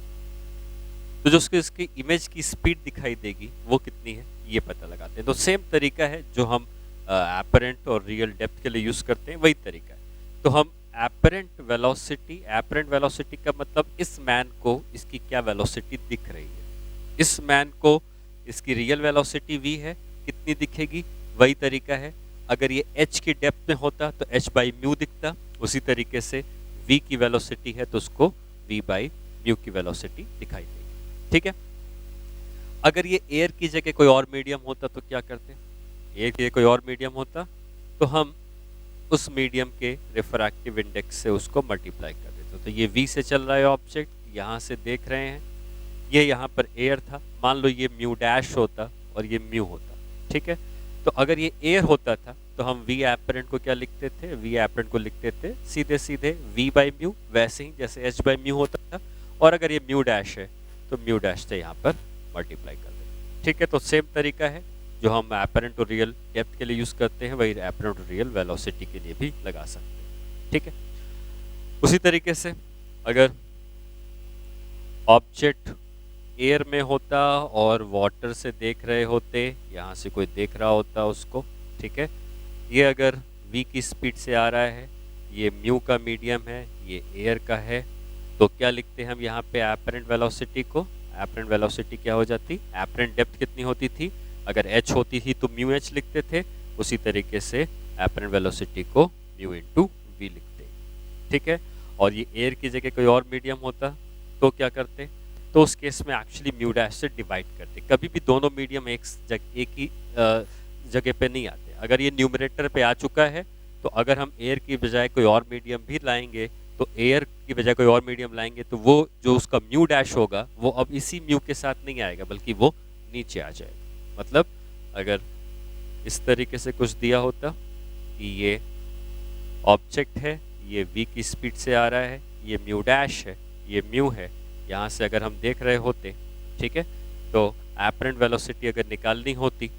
तो जो उसके इसकी इमेज की स्पीड दिखाई देगी वो कितनी है ये पता लगाते हैं। तो सेम तरीका है जो हम एपरेंट और रियल डेप्थ के लिए यूज़ करते हैं, वही तरीका है। तो हम एपरेंट वेलोसिटी का मतलब इस मैन को इसकी क्या वेलोसिटी दिख रही है। इस मैन को इसकी रियल वेलोसिटी v है, कितनी दिखेगी, वही तरीका है। अगर ये h की डेप्थ में होता तो h बाई म्यू दिखता, उसी तरीके से v की वेलोसिटी है तो उसको v बाई म्यू की वेलोसिटी दिखाई देगी, ठीक है। अगर ये एयर की जगह कोई और मीडियम होता तो क्या करते, एयर की जगह कोई और मीडियम होता तो हम उस मीडियम के रिफ्रैक्टिव इंडेक्स से उसको मल्टीप्लाई कर देते। तो ये v से चल रहा है ऑब्जेक्ट, यहाँ से देख रहे हैं, ये यहाँ पर एयर था, मान लो ये म्यू डैश होता और ये म्यू होता, ठीक है। तो अगर ये एयर होता था तो हम v एपरेंट को क्या लिखते थे, v एपरेंट को लिखते थे सीधे सीधे v बाई म्यू, वैसे ही जैसे h बाई म्यू होता था। और अगर ये म्यू डैश है तो म्यू डैश से यहाँ पर मल्टीप्लाई कर देते, ठीक है। तो सेम तरीका है जो हम एपरेंट और रियल डेप्थ के लिए यूज़ करते हैं, वही एपरेंट और रियल वेलोसिटी के लिए भी लगा सकते हैं, ठीक है। उसी तरीके से अगर ऑब्जेक्ट एयर में होता और वाटर से देख रहे होते, यहाँ से कोई देख रहा होता उसको, ठीक है। ये अगर v की स्पीड से आ रहा है, ये म्यू का मीडियम है, ये एयर का है, तो क्या लिखते हैं हम यहाँ पे एपरेंट वेलोसिटी को। एपरेंट वेलोसिटी क्या हो जाती, एपरेंट डेप्थ कितनी होती थी, अगर h होती थी तो म्यू h लिखते थे, उसी तरीके से एपरेंट वेलोसिटी को म्यू इंटू v लिखते, ठीक है। और ये एयर की जगह कोई और मीडियम होता तो क्या करते, तो उस केस में एक्चुअली म्यू डैश से डिवाइड करते। कभी भी दोनों मीडियम एक ही जगह पे नहीं आते। अगर ये न्यूमरेटर पे आ चुका है तो अगर हम एयर की बजाय कोई और मीडियम भी लाएंगे, तो एयर की बजाय कोई और मीडियम लाएंगे तो वो जो उसका म्यू डैश होगा वो अब इसी म्यू के साथ नहीं आएगा, बल्कि वो नीचे आ जाएगा। मतलब अगर इस तरीके से कुछ दिया होता कि ये ऑब्जेक्ट है, ये v की स्पीड से आ रहा है, ये म्यू डैश है, ये म्यू है, यहाँ से अगर हम देख रहे होते, ठीक है, तो एपरेंट वेलोसिटी अगर निकालनी होती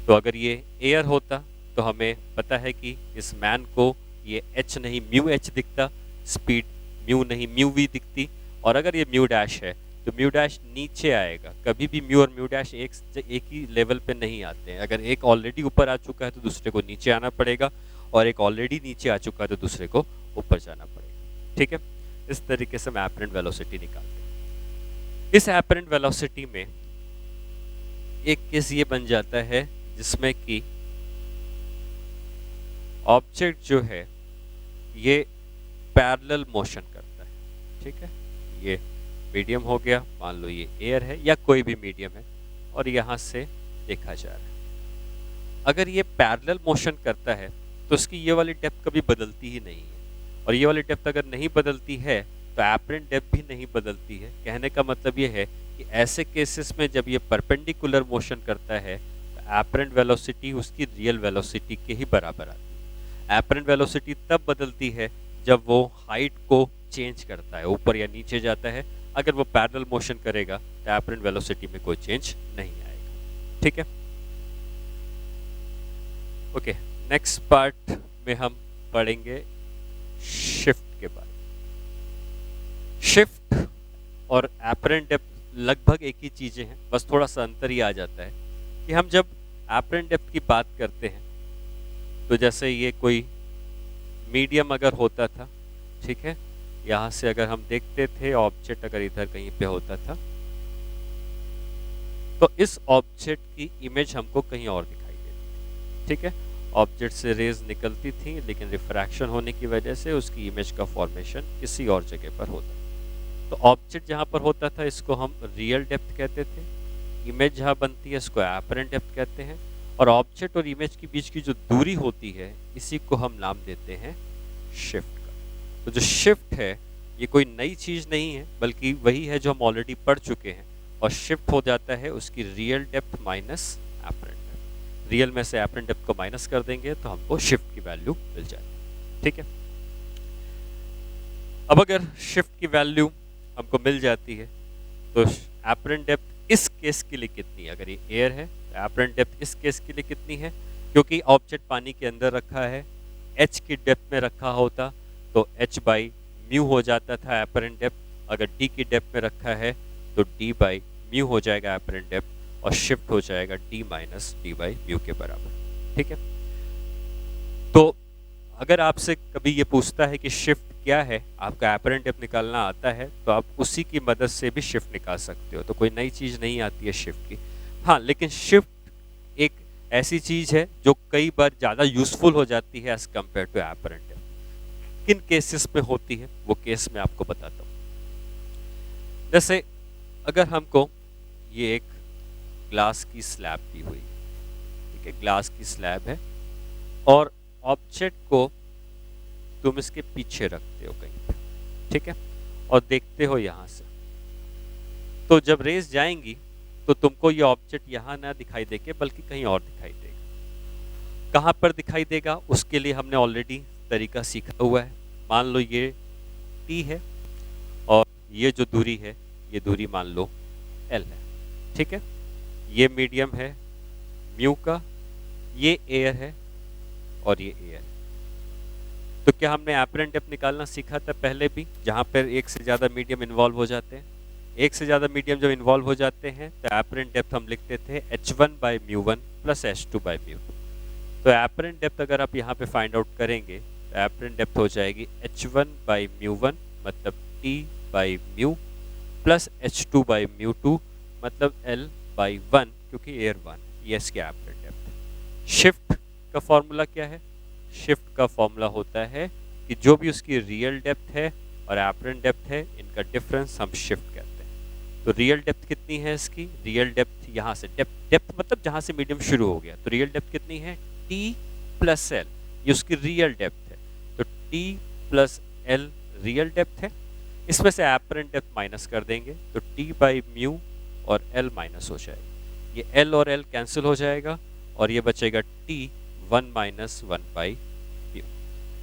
तो अगर ये एयर होता तो हमें पता है कि इस मैन को ये h नहीं म्यू h दिखता, स्पीड म्यू नहीं म्यू v दिखती। और अगर ये म्यू डैश है तो म्यू डैश नीचे आएगा, कभी भी म्यू और म्यू डैश एक ही लेवल पे नहीं आते हैं। अगर एक ऑलरेडी ऊपर आ चुका है तो दूसरे को नीचे आना पड़ेगा, और एक ऑलरेडी नीचे आ चुका है तो दूसरे को ऊपर जाना पड़ेगा, ठीक है। इस तरीके से हम एपरेंट वेलोसिटी निकालते हैं। इस एपरेंट वेलोसिटी में एक केस ये बन जाता है जिसमें कि ऑब्जेक्ट जो है ये पैरेलल मोशन करता है, ठीक है। ये मीडियम हो गया, मान लो ये एयर है या कोई भी मीडियम है, और यहाँ से देखा जा रहा है। अगर ये पैरेलल मोशन करता है तो इसकी ये वाली डेप्थ कभी बदलती ही नहीं है, और ये वाली डेप्थ अगर नहीं बदलती है तो एपरेंट डेप्थ भी नहीं बदलती है। कहने का मतलब ये है कि ऐसे केसेस में जब ये परपेंडिकुलर मोशन करता है तो एपरेंट वेलोसिटी उसकी रियल वेलोसिटी के ही बराबर आती है। एपरेंट वेलोसिटी तब बदलती है जब वो हाइट को चेंज करता है, ऊपर या नीचे जाता है। अगर वो पैरेलल मोशन करेगा तो एपरेंट वेलोसिटी में कोई चेंज नहीं आएगा, ठीक है। ओके, नेक्स्ट पार्ट में हम पढ़ेंगे शिफ्ट के बारे में। शिफ्ट और एपरेंट डेप्थ लगभग एक ही चीजें हैं, बस थोड़ा सा अंतर ही आ जाता है कि हम जब एपरेंट डेप्थ की बात करते हैं तो जैसे ये कोई मीडियम अगर होता था, ठीक है, यहाँ से अगर हम देखते थे ऑब्जेक्ट अगर इधर कहीं पे होता था तो इस ऑब्जेक्ट की इमेज हमको कहीं और दिखाई देती, ठीक है। ऑब्जेक्ट से रेज निकलती थी लेकिन रिफ्रैक्शन होने की वजह से उसकी इमेज का फॉर्मेशन किसी और जगह पर होता। तो ऑब्जेक्ट जहाँ पर होता था इसको हम रियल डेप्थ कहते थे, इमेज जहाँ बनती है इसको एपरेंट डेप्थ कहते हैं, और ऑब्जेक्ट और इमेज के बीच की जो दूरी होती है इसी को हम नाम देते हैं शिफ्ट का। तो जो शिफ्ट है ये कोई नई चीज़ नहीं है, बल्कि वही है जो हम ऑलरेडी पढ़ चुके हैं, और शिफ्ट हो जाता है उसकी real depth minus apparent depth. Real में से एपरेंट डेप्थ को माइनस कर देंगे तो हमको शिफ्ट की वैल्यू मिल जाएगी, ठीक है। अब अगर शिफ्ट की वैल्यू हमको मिल जाती है तो एपरेंट डेप्थ इस केस के लिए कितनी है? अगर ये एयर है तो एपरेंट डेप्थ इस केस के लिए कितनी है? क्योंकि ऑब्जेक्ट पानी के अंदर रखा है, एच की डेप्थ में रखा होता तो एच बाई म्यू हो जाता था एपरेंट डेप्थ। अगर डी की डेप्थ में रखा है तो डी बाई म्यू हो जाएगा एपरेंट डेप्थ, और शिफ्ट हो जाएगा D minus D by mu के बराबर। ठीक है। तो अगर आपसे कभी ये पूछता है कि शिफ्ट क्या है, आपका एपरेंट डेप्थ निकालना आता है, तो आप उसी की मदद से भी शिफ्ट निकाल सकते हो। तो कोई नई चीज़ नहीं आती है शिफ्ट की। हाँ, लेकिन शिफ्ट एक ऐसी चीज़ है जो कई बार ज़्यादा यूजफुल हो जाती है as compare to apparent depth. किन केसेस में होती है वो केस मैं आपको बताता हूँ। जैसे अगर हमको ये एक ग्लास की स्लैब दी हुई है, ठीक है, ग्लास की स्लैब है, और ऑब्जेक्ट को तुम इसके पीछे रखते हो कहीं पे, ठीक है, और देखते हो यहाँ से, तो जब रेस जाएंगी तो तुमको ये ऑब्जेक्ट यहाँ ना दिखाई देके बल्कि कहीं और दिखाई देगा। कहाँ पर दिखाई देगा उसके लिए हमने ऑलरेडी तरीका सीखा हुआ है। मान लो ये टी है और ये जो दूरी है ये दूरी मान लो एल है, ठीक है। ये मीडियम है म्यू का, ये एयर है और ये एयर। तो क्या हमने एपरेंट डेप्थ निकालना सीखा था पहले भी, जहाँ पर एक से ज़्यादा मीडियम इन्वॉल्व हो जाते हैं। एक से ज़्यादा मीडियम जब इन्वॉल्व हो जाते हैं तो एपरेंट डेप्थ हम लिखते थे h1 by mu one plus h2 by mu two. तो एपरेंट डेप्थ अगर आप यहाँ पे फाइंड आउट करेंगे तो एपरेंट डेप्थ हो जाएगी h1 बाई म्यू वन मतलब t by mu plus h2 by mu two मतलब l बाई वन, क्योंकि एयर वन, ये इसके एपरेंट डेप्थ। शिफ्ट का फॉर्मूला क्या है? शिफ्ट का फॉर्मूला होता है कि जो भी उसकी रियल डेप्थ है और एपरेंट डेप्थ है, इनका डिफरेंस हम शिफ्ट कहते हैं। तो रियल डेप्थ कितनी है इसकी? रियल डेप्थ यहाँ से डेप्थ मतलब जहाँ से मीडियम शुरू हो गया, तो रियल डेप्थ कितनी है? t प्लस एल, ये उसकी रियल डेप्थ है। तो t plus L real depth है, इसमें से एपरेंट डेप्थ माइनस कर देंगे तो t बाई म्यू और l माइनस हो जाएगा। ये l और l कैंसिल हो जाएगा और ये बचेगा t 1 माइनस 1 बाई म्यू।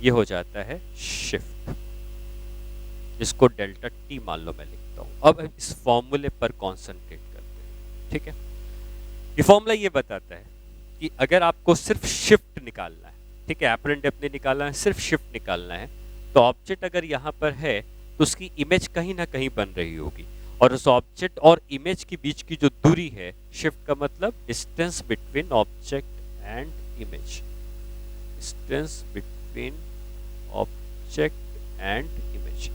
ये हो जाता है शिफ्ट, जिसको डेल्टा t मान लो मैं लिखता हूँ। अब इस फॉर्मूले पर कॉन्सेंट्रेट करते हैं, ठीक है। ये फॉर्मूला ये बताता है कि अगर आपको सिर्फ शिफ्ट निकालना है, ठीक है, एपरेंट डेप्थ नहीं निकालना है, सिर्फ शिफ्ट निकालना है, तो ऑब्जेक्ट अगर यहाँ पर है तो उसकी इमेज कहीं ना कहीं बन रही होगी, और उस ऑब्जेक्ट और इमेज के बीच की जो दूरी है, शिफ्ट का मतलब distance between object and image, distance between object and image.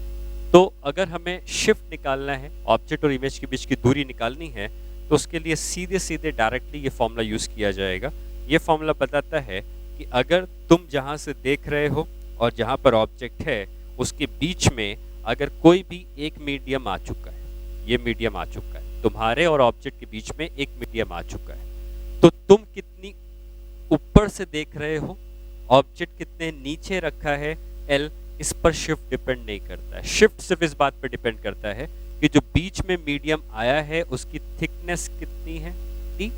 तो अगर हमें शिफ्ट निकालना है, ऑब्जेक्ट और इमेज के बीच की दूरी निकालनी है, तो उसके लिए सीधे सीधे डायरेक्टली ये फॉर्मूला यूज किया जाएगा। ये फॉर्मूला बताता है कि अगर तुम जहां से देख रहे हो और जहां पर ऑब्जेक्ट है उसके बीच में अगर कोई भी एक मीडियम आ चुका है, ये मीडियम आ चुका है, तुम्हारे और ऑब्जेक्ट के बीच में एक मीडियम आ चुका है, तो तुम कितनी ऊपर से देख रहे हो, ऑब्जेक्ट कितने नीचे रखा है, एल, इस पर शिफ्ट डिपेंड नहीं करता है। शिफ्ट सिर्फ इस बात पर डिपेंड करता है कि जो बीच में मीडियम आया है उसकी थिकनेस कितनी है, टी,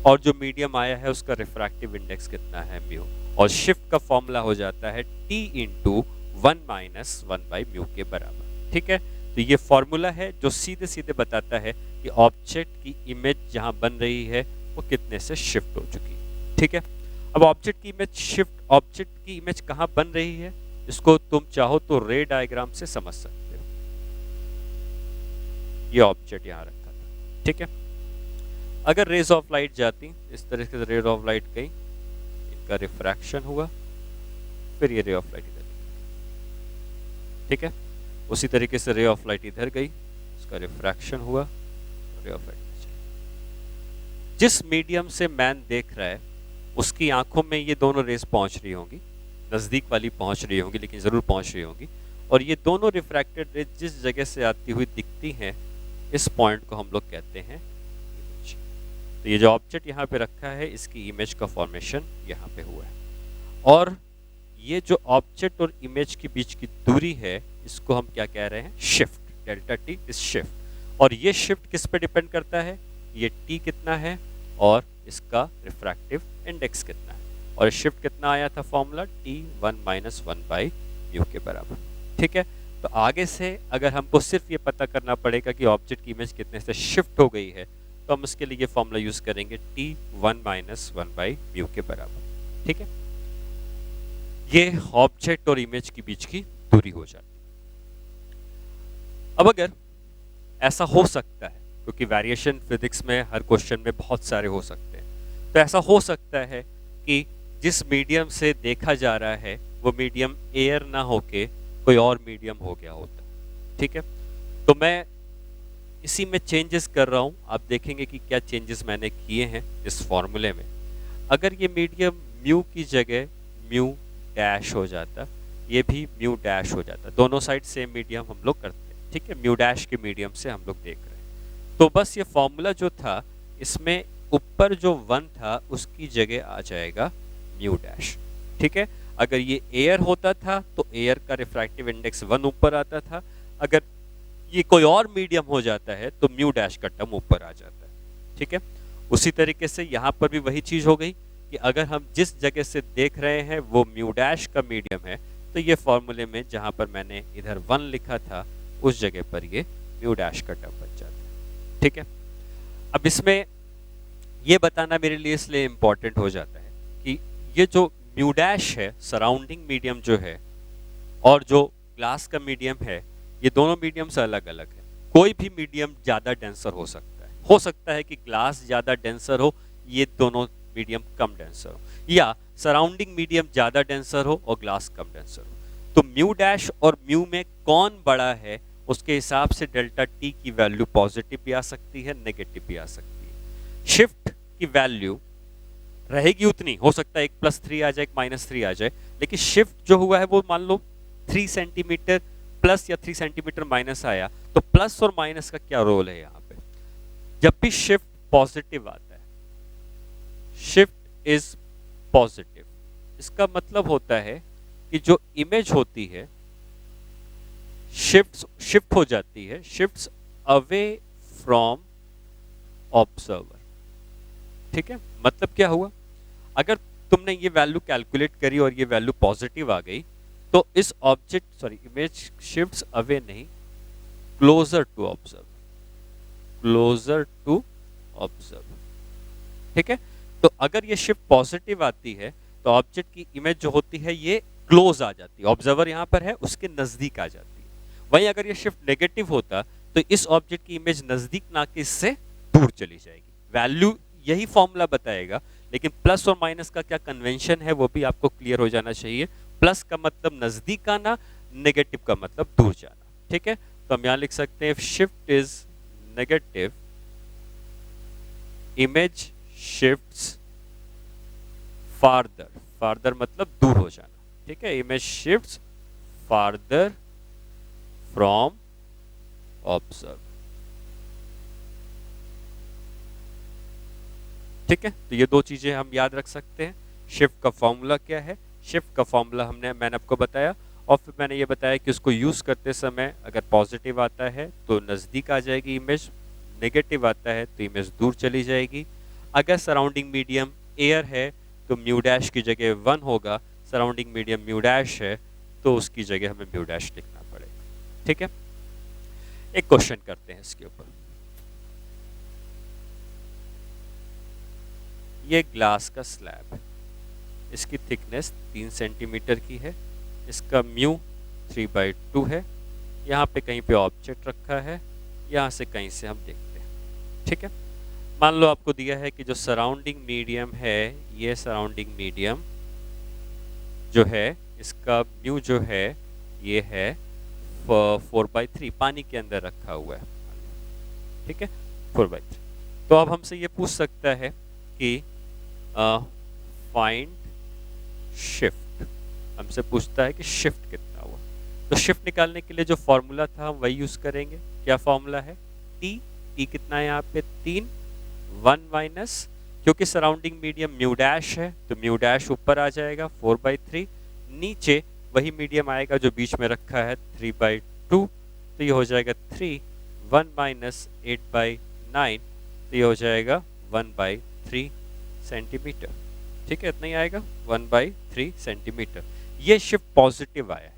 और जो मीडियम आया है उसका रिफ्रैक्टिव इंडेक्स कितना है, म्यू। और शिफ्ट का फॉर्मूला हो जाता है T into 1 minus 1 by mu के बराबर, ठीक है। तो ये फॉर्मूला है जो सीधे सीधे बताता है कि ऑब्जेक्ट की इमेज जहां बन रही है वो कितने से शिफ्ट हो चुकी है, ठीक है। अब ऑब्जेक्ट की इमेज शिफ्ट, ऑब्जेक्ट की इमेज कहां बन रही है, इसको तुम चाहो तो रे डायग्राम से समझ सकते हो। ये ऑब्जेक्ट यहां रखा था, ठीक है। अगर रेज ऑफ लाइट जाती इस तरह से, रेज ऑफ लाइट गई, इनका रिफ्रैक्शन हुआ, फिर ये रे ऑफ लाइट इधर, ठीक है। उसी तरीके से रे ऑफ लाइट इधर गई, उसका रिफ्रैक्शन हुआ, रे ऑफ लाइट जिस मीडियम से मैन देख रहा है उसकी आंखों में ये दोनों रेस पहुंच रही होंगी, नज़दीक वाली पहुंच रही होंगी लेकिन ज़रूर पहुंच रही होंगी, और ये दोनों रिफ्रैक्टेड रेज जिस जगह से आती हुई दिखती हैं, इस पॉइंट को हम लोग कहते हैं इमेज। तो ये जो ऑब्जेक्ट यहाँ पे रखा है इसकी इमेज का फॉर्मेशन यहाँ पे हुआ है, और ये जो ऑब्जेक्ट और इमेज के बीच की दूरी है इसको हम क्या कह रहे हैं, shift, delta T is shift. और ये शिफ्ट किस पे डिपेंड करता है, ये टी कितना है और इसका रिफ्रैक्टिव इंडेक्स कितना है। और शिफ्ट कितना आया था formula T1 minus 1 by mu के बराबर। ठीक है, तो आगे से अगर हमको सिर्फ ये पता करना पड़ेगा कि ऑब्जेक्ट की इमेज कितने से शिफ्ट हो गई है, तो हम उसके लिए ये फॉर्मूला यूज करेंगे T1 माइनस 1 बाई म्यू के बराबर। ठीक है, ये ऑब्जेक्ट और इमेज के बीच की दूरी हो जाती है। अब अगर ऐसा हो सकता है, क्योंकि वेरिएशन फिजिक्स में हर क्वेश्चन में बहुत सारे हो सकते हैं, तो ऐसा हो सकता है कि जिस मीडियम से देखा जा रहा है वो मीडियम एयर ना होके कोई और मीडियम हो गया होता। ठीक है, तो मैं इसी में चेंजेस कर रहा हूं, आप देखेंगे कि क्या चेंजेस मैंने किए हैं इस फॉर्मूले में। अगर ये मीडियम म्यू की जगह म्यू डैश हो जाता, ये भी म्यू डैश हो जाता, दोनों साइड सेम मीडियम हम लोग करते हैं। ठीक है, म्यू डैश के मीडियम से हम लोग देख रहे हैं, तो बस ये फॉर्मूला जो था इसमें ऊपर जो 1 था उसकी जगह आ जाएगा म्यू डैश। ठीक है, अगर ये एयर होता था तो एयर का रिफ्रैक्टिव इंडेक्स 1 ऊपर आता था, अगर ये कोई और मीडियम हो जाता है तो म्यू डैश का टर्म ऊपर आ जाता है। ठीक है, उसी तरीके से यहाँ पर भी वही चीज हो गई कि अगर हम जिस जगह से देख रहे हैं वो म्यू डैश का मीडियम है, तो ये फॉर्मूले में जहां पर मैंने इधर 1 लिखा था उस जगह पर ये म्यू डैश का टर्म बन जाता है। ठीक है, अब इसमें ये बताना मेरे लिए इसलिए इंपॉर्टेंट हो जाता है कि ये जो म्यू डैश है सराउंडिंग मीडियम जो है और जो ग्लास का मीडियम है, ये दोनों मीडियम से अलग अलग है। कोई भी मीडियम ज्यादा डेंसर हो सकता है कि ग्लास ज्यादा डेंसर हो, ये दोनों मीडियम कम डेंसर हो, या सराउंडिंग मीडियम ज्यादा डेंसर हो और ग्लास कम डेंसर हो। तो म्यू डैश और म्यू में कौन बड़ा है उसके हिसाब से डेल्टा टी की वैल्यू पॉजिटिव भी आ सकती है, नेगेटिव भी आ सकती है। शिफ्ट की वैल्यू रहेगी उतनी, हो सकता है 1 + 3 आ जाए, 1 - 3 आ जाए, लेकिन शिफ्ट जो हुआ है वो मान लो 3 सेंटीमीटर प्लस या 3 सेंटीमीटर माइनस आया, तो प्लस और माइनस का क्या रोल है यहाँ पे। जब भी शिफ्ट पॉजिटिव आता है, शिफ्ट इज पॉजिटिव, इसका मतलब होता है कि जो इमेज होती है शिफ्ट हो जाती है, शिफ्ट्स अवे फ्रॉम ऑब्जर्वर। ठीक है, मतलब क्या हुआ, अगर तुमने ये वैल्यू कैलकुलेट करी और ये वैल्यू पॉजिटिव आ गई, तो इस इमेज शिफ्ट्स अवे नहीं, closer to observe, closer to observe. ठीक है, तो अगर ये शिफ्ट पॉजिटिव आती है तो ऑब्जेक्ट की इमेज जो होती है ये क्लोज आ जाती है, ऑब्जर्वर यहाँ पर है उसके नजदीक आ जाती है। वहीं अगर ये शिफ्ट नेगेटिव होता तो इस ऑब्जेक्ट की इमेज नजदीक ना कि इससे दूर चली जाएगी। वैल्यू यही फॉर्मूला बताएगा, लेकिन प्लस और माइनस का क्या कन्वेंशन है वो भी आपको क्लियर हो जाना चाहिए। प्लस का मतलब नजदीक आना, नेगेटिव का मतलब दूर जाना। ठीक है, तो हम यहां लिख सकते हैं shift is negative, image shifts farther, farther मतलब दूर हो जाना। ठीक है, image shifts farther from observe. ठीक है, तो ये दो चीजें हम याद रख सकते हैं। शिफ्ट का फॉर्मूला क्या है, शिफ्ट का फॉर्मूला मैंने आपको बताया, और फिर मैंने ये बताया कि उसको यूज करते समय अगर पॉजिटिव आता है तो नजदीक आ जाएगी इमेज, नेगेटिव आता है तो इमेज दूर चली जाएगी। अगर सराउंडिंग मीडियम एयर है तो म्यू डैश की जगह 1 होगा, सराउंडिंग मीडियम म्यू डैश है तो उसकी जगह हमें म्यू डैश लिखना पड़ेगा। ठीक है, एक क्वेश्चन करते हैं इसके ऊपर। ये ग्लास का स्लैब है, इसकी थिकनेस 3 सेंटीमीटर की है, इसका म्यू 3/2 है, यहाँ पे कहीं पे ऑब्जेक्ट रखा है, यहाँ से कहीं से हम देखते हैं। ठीक है, मान लो आपको दिया है कि जो सराउंडिंग मीडियम है, ये सराउंडिंग मीडियम जो है इसका म्यू जो है ये है 4/3, पानी के अंदर रखा हुआ है। ठीक है, 4/3। तो अब हमसे ये पूछ सकता है कि फाइंड शिफ्ट, हमसे पूछता है कि शिफ्ट कितना हुआ। तो शिफ्ट निकालने के लिए जो फॉर्मूला था हम वही यूज करेंगे। क्या फॉर्मूला है, टी कितना है यहाँ पे 3, 1 माइनस, क्योंकि सराउंडिंग मीडियम म्यू डैश है तो म्यू डैश ऊपर आ जाएगा 4/3, नीचे वही मीडियम आएगा जो बीच में रखा है 3/2, तो ये हो जाएगा 3, 1 माइनस 8/9, तो ये हो जाएगा 1/3 सेंटीमीटर। ठीक है, इतना ही आएगा 1/3 सेंटीमीटर। ये शिफ्ट पॉजिटिव आया है,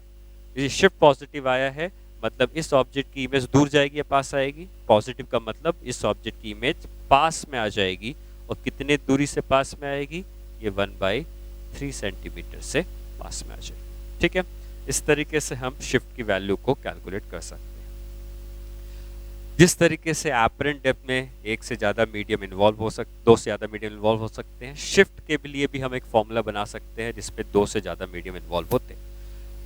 ये शिफ्ट पॉजिटिव आया है, मतलब इस ऑब्जेक्ट की इमेज दूर जाएगी या पास आएगी? पॉजिटिव का मतलब इस ऑब्जेक्ट की इमेज पास में आ जाएगी, और कितने दूरी से पास में आएगी? ये 1/3 सेंटीमीटर से पास में आ जाएगी। ठीक है, इस तरीके से हम शिफ्ट की वैल्यू को कैलकुलेट कर सकते हैं। जिस तरीके से एपरेंट डेप्थ में एक से ज़्यादा मीडियम इन्वॉल्व हो सकते, दो से ज़्यादा मीडियम इन्वॉल्व हो सकते हैं, शिफ्ट के लिए भी हम एक फॉर्मूला बना सकते हैं जिसमें दो से ज़्यादा मीडियम इन्वॉल्व होते हैं।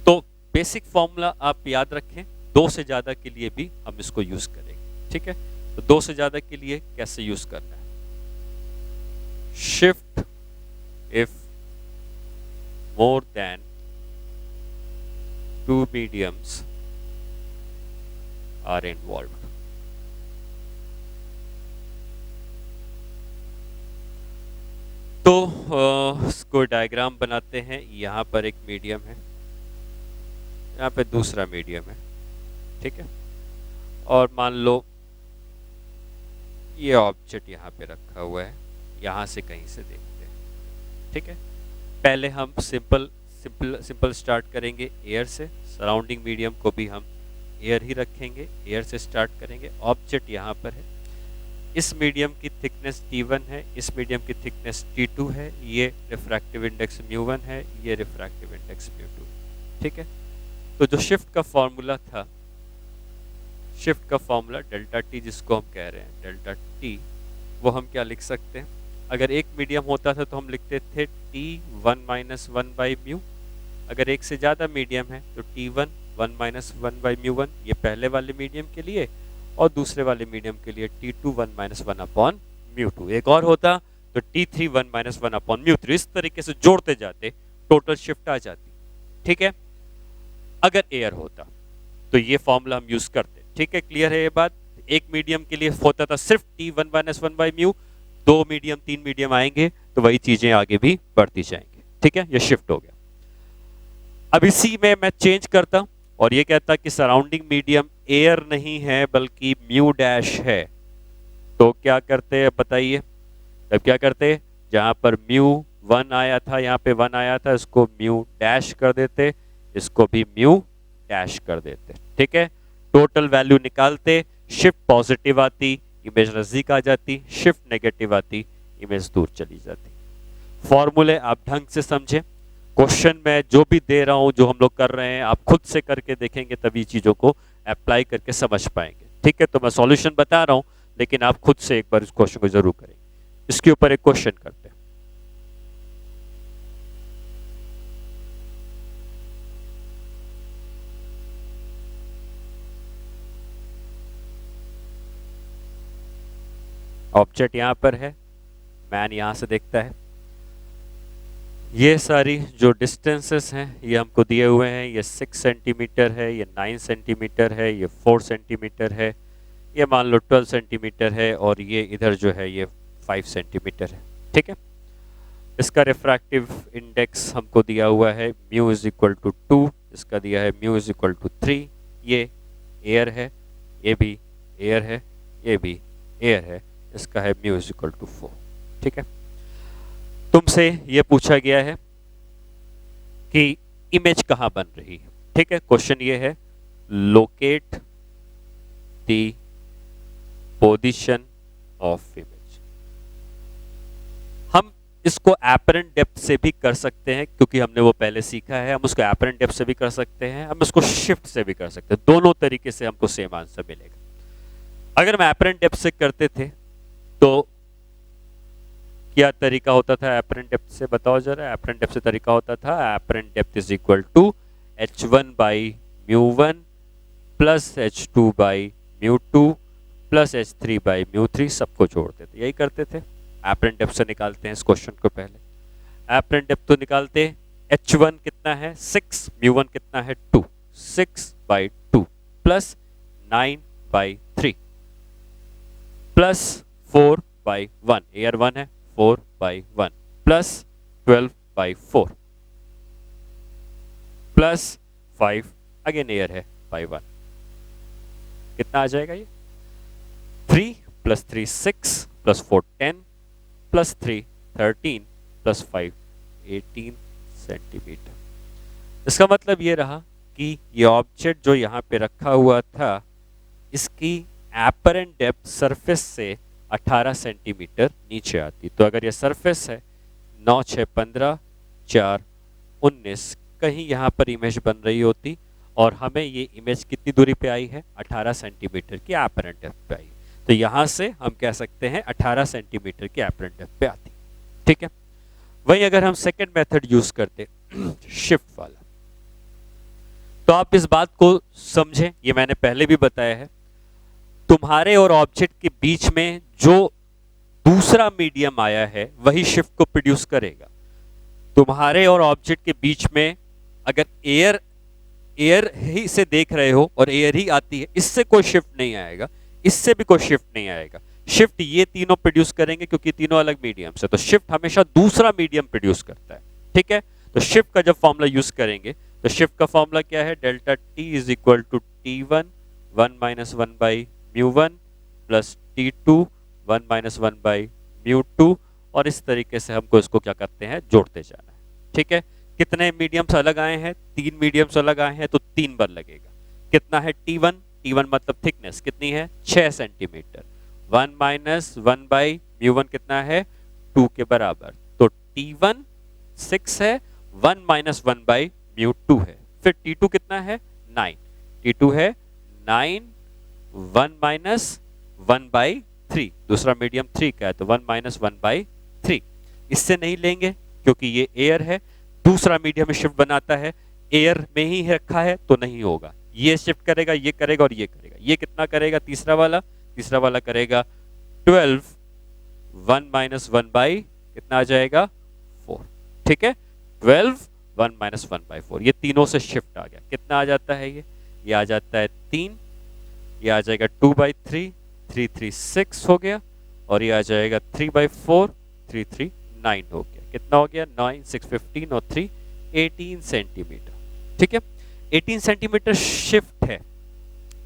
तो बेसिक फॉर्मूला आप याद रखें, दो से ज़्यादा के लिए भी हम इसको यूज़ करेंगे। ठीक है, तो दो से ज़्यादा के लिए कैसे यूज़ करना है? Shift if more than two mediums are involve. तो इसको डायग्राम बनाते हैं। यहाँ पर एक मीडियम है, यहाँ पे दूसरा मीडियम है। ठीक है, और मान लो ये ऑब्जेक्ट यहाँ पे रखा हुआ है, यहाँ से कहीं से देखते हैं। ठीक है, पहले हम सिंपल स्टार्ट करेंगे एयर से, सराउंडिंग मीडियम को भी हम एयर ही रखेंगे, एयर से स्टार्ट करेंगे। ऑब्जेक्ट यहाँ पर है, इस मीडियम की थिकनेस T1 है, इस मीडियम की थिकनेस T2 है, ये रिफ्रैक्टिव इंडेक्स μ1 है, ये रिफ्रैक्टिव इंडेक्स μ2। ठीक है, तो जो शिफ्ट का फॉर्मूला था, शिफ्ट का फॉर्मूला डेल्टा टी जिसको हम कह रहे हैं डेल्टा टी, वो हम क्या लिख सकते हैं? अगर एक मीडियम होता था तो हम लिखते थे T1 - 1/μ। अगर एक से ज़्यादा मीडियम है तो T1 1 - 1/μ1, ये पहले वाले मीडियम के लिए, और दूसरे वाले मीडियम के लिए T2 1 - 1/μ2। एक और होता तो T3 1 - 1/μ3। इस तरीके से जोड़ते जाते टोटल शिफ्ट आ जाती। ठीक है, अगर एयर होता तो ये फॉर्मूला हम यूज करते। ठीक है, क्लियर है ये बात? एक मीडियम के लिए होता था सिर्फ T1 - 1/μ, दो मीडियम तीन मीडियम आएंगे तो वही चीजें आगे भी बढ़ती जाएंगी। ठीक है, ये शिफ्ट हो गया। अब इसी में मैं चेंज करता हूं और ये कहता कि सराउंडिंग मीडियम एयर नहीं है बल्कि μ' है, तो क्या करते हैं बताइए? तब क्या करते? जहां पर μ1 आया था, यहाँ पे 1 आया था, इसको μ' कर देते, इसको भी μ' कर देते। ठीक है, टोटल वैल्यू निकालते, शिफ्ट पॉजिटिव आती, इमेज नजदीक आ जाती, शिफ्ट नेगेटिव आती, इमेज दूर चली जाती। फॉर्मूले आप ढंग से समझे, क्वेश्चन में जो भी दे रहा हूं, जो हम लोग कर रहे हैं, आप खुद से करके देखेंगे तभी चीजों को अप्लाई करके समझ पाएंगे। ठीक है, तो मैं सॉल्यूशन बता रहा हूं, लेकिन आप खुद से एक बार इस क्वेश्चन को जरूर करेंगे। इसके ऊपर एक क्वेश्चन करते हैं। ऑब्जेक्ट यहां पर है, मैन यहां से देखता है, ये सारी जो डिस्टेंसेस हैं ये हमको दिए हुए हैं। ये 6 सेंटीमीटर है, ये 9 सेंटीमीटर है, ये 4 सेंटीमीटर है, ये मान लो 12 सेंटीमीटर है, और ये इधर जो है ये 5 सेंटीमीटर है। ठीक है, इसका रिफ्रैक्टिव इंडेक्स हमको दिया हुआ है μ = 2, इसका दिया है μ = 3। ये एयर है, ये भी एयर है, ये भी एयर है, इसका है μ = 4। ठीक है, तुमसे ये पूछा गया है कि इमेज कहां बन रही है। ठीक है, क्वेश्चन ये है, locate the position of image. हम इसको एपरेंट डेप्थ से भी कर सकते हैं, क्योंकि हमने वो पहले सीखा है। हम उसको एपरेंट डेप्थ से भी कर सकते हैं, हम इसको शिफ्ट से भी कर सकते हैं। दोनों तरीके से हमको सेम आंसर मिलेगा। अगर हम एपरेंट डेप्थ से करते थे तो क्या तरीका होता था एपरेंट डेप्थ से? बताओ जरा। एपरेंट डेप्थ से तरीका होता था, apparent depth is equal to h1/μ1 plus h2/μ2 plus h3/μ3, सबको जोड़ते थे, यही करते थे। एपरेंट डेप्थ से निकालते हैं इस क्वेश्चन को। पहले एपरेंट डेप्थ तो निकालते, h1 कितना है 6, μ1 कितना है 2, 6/2 प्लस 9/3 प्लस 4/1, एयर 1 है, 4/1 प्लस 12/4 प्लस 5, अगेन एयर है, by 1। कितना आ जाएगा ये? 3 + 3 6 + 4 10 + 3 13 प्लस 5, 18 सेंटीमीटर। इसका मतलब ये रहा कि ये ऑब्जेक्ट जो यहाँ पे रखा हुआ था, इसकी एपरेंट डेप्थ सरफेस से 18 सेंटीमीटर नीचे आती। तो अगर ये सरफेस है 9 6 15 4 19, कहीं यहाँ पर इमेज बन रही होती और हमें ये इमेज कितनी दूरी पे आई है, 18 सेंटीमीटर की एपरेंट डेप्थ पे आई। तो यहाँ से हम कह सकते हैं 18 सेंटीमीटर की एपरेंट डेप्थ पे आती। ठीक है। वहीं अगर हम सेकेंड मेथड यूज करते शिफ्ट वाला, तो आप इस बात को समझें, ये मैंने पहले भी बताया है, तुम्हारे और ऑब्जेक्ट के बीच में जो दूसरा मीडियम आया है वही शिफ्ट को प्रोड्यूस करेगा। तुम्हारे और ऑब्जेक्ट के बीच में अगर एयर ही से देख रहे हो और एयर ही आती है, इससे कोई शिफ्ट नहीं आएगा, इससे भी कोई शिफ्ट नहीं आएगा। शिफ्ट ये तीनों प्रोड्यूस करेंगे क्योंकि तीनों अलग मीडियम से, तो शिफ्ट हमेशा दूसरा मीडियम प्रोड्यूस करता है। ठीक है। तो शिफ्ट का जब फॉर्मूला यूज करेंगे तो शिफ्ट का फॉर्मूला क्या है, delta T is equal to T1 1 minus 1 by μ1 plus T2 1 minus 1 by μ2, और इस तरीके से हमको इसको क्या करते हैं, जोड़ते जाना है। ठीक है। कितने मीडियम्स अलग आए हैं, 3 मीडियम्स अलग आए हैं, तो 3 बार लगेगा। कितना है T1, T1 मतलब थिकनेस कितनी है, 6 सेंटीमीटर। 1 माइनस 1 बाई μ1 कितना है, 2 के बराबर, तो T1 6 है, 1 माइनस 1 बाई μ2 है। फिर T2 कितना है, 9, T2 है 9, 1 माइनस 1 बाई 3, दूसरा मीडियम 3 का है, तो 1 माइनस 1 बाई 3। इससे नहीं लेंगे क्योंकि ये एयर है, दूसरा मीडियम शिफ्ट बनाता है, एयर में ही रखा है तो नहीं होगा। ये शिफ्ट करेगा, ये करेगा और ये करेगा। ये कितना करेगा, तीसरा वाला करेगा 12, 1 माइनस 1 बाई कितना आ जाएगा, 4। ठीक है। 12, 1 माइनस 1 बाई 4, ये तीनों से शिफ्ट आ गया। कितना आ जाता है, ये आ जाता है 3, ये आ जाएगा 2 बाई 3, 3 3 6 हो गया, और ये आ जाएगा 3 बाई 4, 3 3 9 हो गया। कितना हो गया, 9 6 15 और 3 18 सेंटीमीटर। ठीक है। 18 सेंटीमीटर शिफ्ट है।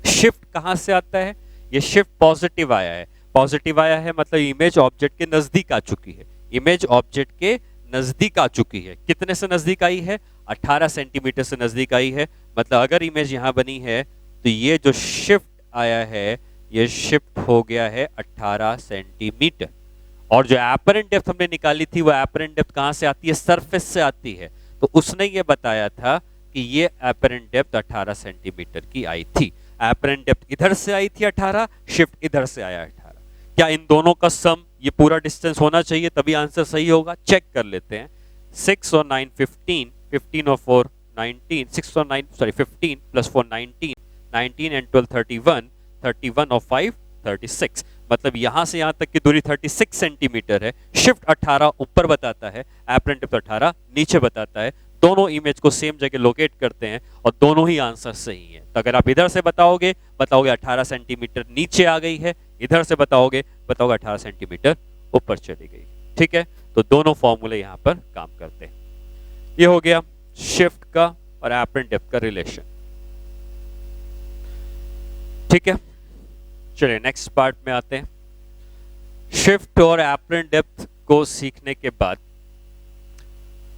शिफ्ट कहां से आता है, ये शिफ्ट पॉजिटिव आया है। पॉजिटिव आया है मतलब इमेज ऑब्जेक्ट के नजदीक आ चुकी है। इमेज ऑब्जेक्ट के नजदीक आ चुकी है। कितने से नजदीक आई है, 18 सेंटीमीटर से नजदीक आई है। मतलब अगर इमेज यहां बनी है तो ये जो शिफ्ट आया है, ये शिफ्ट हो गया है 18 सेंटीमीटर। और जो एपरेंट डेप्थ हमने निकाली थी, वो एपरेंट डेप्थ कहां से आती है, सरफेस से आती है। तो उसने ये बताया था कि ये एपरेंट डेप्थ 18 सेंटीमीटर की आई थी। एपरेंट डेप्थ इधर से आई थी 18, शिफ्ट इधर से आया 18। क्या इन दोनों का सम ये पूरा डिस्टेंस होना चाहिए, तभी आंसर सही होगा। चेक कर लेते हैं। 6 और 9 15, 15 और 4 19, 6 और 9 सॉरी 15 प्लस 4 19, 19 एंड 12 31, 31 और 5 36। मतलब यहां से यहां तक की दूरी 36 सेंटीमीटर है। शिफ्ट 18 ऊपर बताता है, एपरेंट डेप्थ 18 नीचे बताता है। दोनों इमेज को सेम जगह लोकेट करते हैं और दोनों ही आंसर सही है। तो अगर आप इधर से बताओगे 18 सेंटीमीटर नीचे आ गई है, इधर से बताओगे 18 सेंटीमीटर ऊपर चली गई। ठीक है। तो दोनों फॉर्मूले यहां पर काम करते हैं। ये हो गया शिफ्ट का और एपरेंट डेप्थ का रिलेशन। ठीक है। चलिए नेक्स्ट पार्ट में आते हैं। शिफ्ट और एपरेंट डेप्थ को सीखने के बाद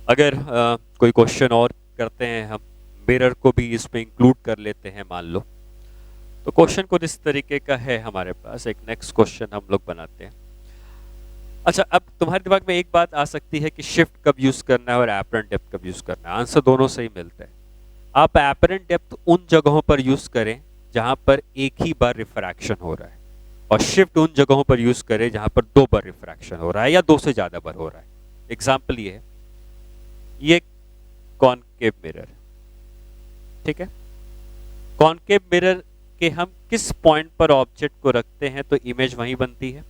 अगर कोई क्वेश्चन और करते हैं, हम मिरर को भी इसमें इंक्लूड कर लेते हैं मान लो, तो क्वेश्चन कुछ इस तरीके का है हमारे पास। एक नेक्स्ट क्वेश्चन हम लोग बनाते हैं। अच्छा, अब तुम्हारे दिमाग में एक बात आ सकती है कि शिफ्ट कब यूज करना है और एपरेंट डेप्थ कब यूज करना है। आंसर दोनों सही मिलता है। आप एपरेंट डेप्थ उन जगहों पर यूज करें जहां पर एक ही बार रिफ्रैक्शन हो रहा है, और शिफ्ट उन जगहों पर यूज करें जहां पर 2 बार रिफ्रैक्शन हो रहा है या 2 से ज्यादा बार हो रहा है। एग्जाम्पल ये है, ये कॉनकेव मिरर, ठीक है। कॉनकेव मिरर के हम किस पॉइंट पर ऑब्जेक्ट को रखते हैं तो इमेज वहीं बनती है,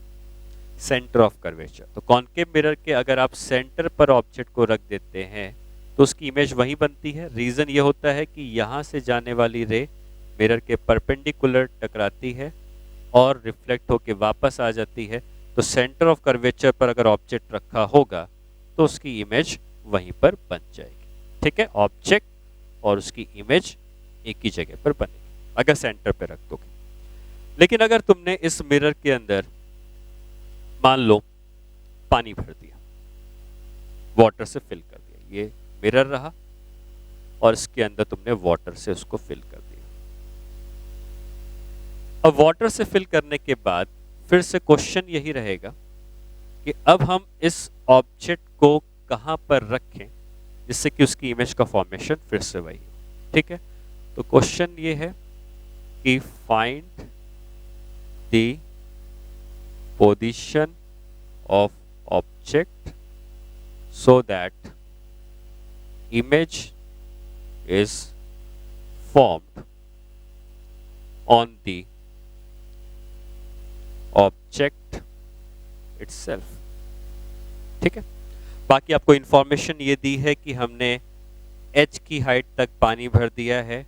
सेंटर ऑफ कर्वेचर। तो कॉनकेव मिरर के अगर आप सेंटर पर ऑब्जेक्ट को रख देते हैं तो उसकी इमेज वहीं बनती है। रीजन ये होता है कि यहां से जाने वाली रे मिरर के परपेंडिकुलर टकराती है और रिफ्लेक्ट होके वापस आ जाती है। तो सेंटर ऑफ कर्वेचर पर अगर ऑब्जेक्ट रखा होगा तो उसकी इमेज वहीं पर बन जाएगी। ठीक है। ऑब्जेक्ट और उसकी इमेज एक ही जगह पर बनेगी अगर सेंटर पे रख दोगे। लेकिन अगर तुमने इस मिरर के अंदर मान लो पानी भर दिया, वाटर से फिल कर दिया। ये मिरर रहा और इसके अंदर तुमने वाटर से उसको फिल कर दिया। अब वाटर से फिल करने के बाद फिर से क्वेश्चन यही रहेगा कि अब हम इस ऑब्जेक्ट को कहां पर रखें जिससे कि उसकी इमेज का फॉर्मेशन फिर से वही हो। ठीक है, तो क्वेश्चन ये है कि find the position of object so that image is formed on the object itself। ठीक है, बाकी आपको इंफॉर्मेशन ये दी है कि हमने h की हाइट तक पानी भर दिया है।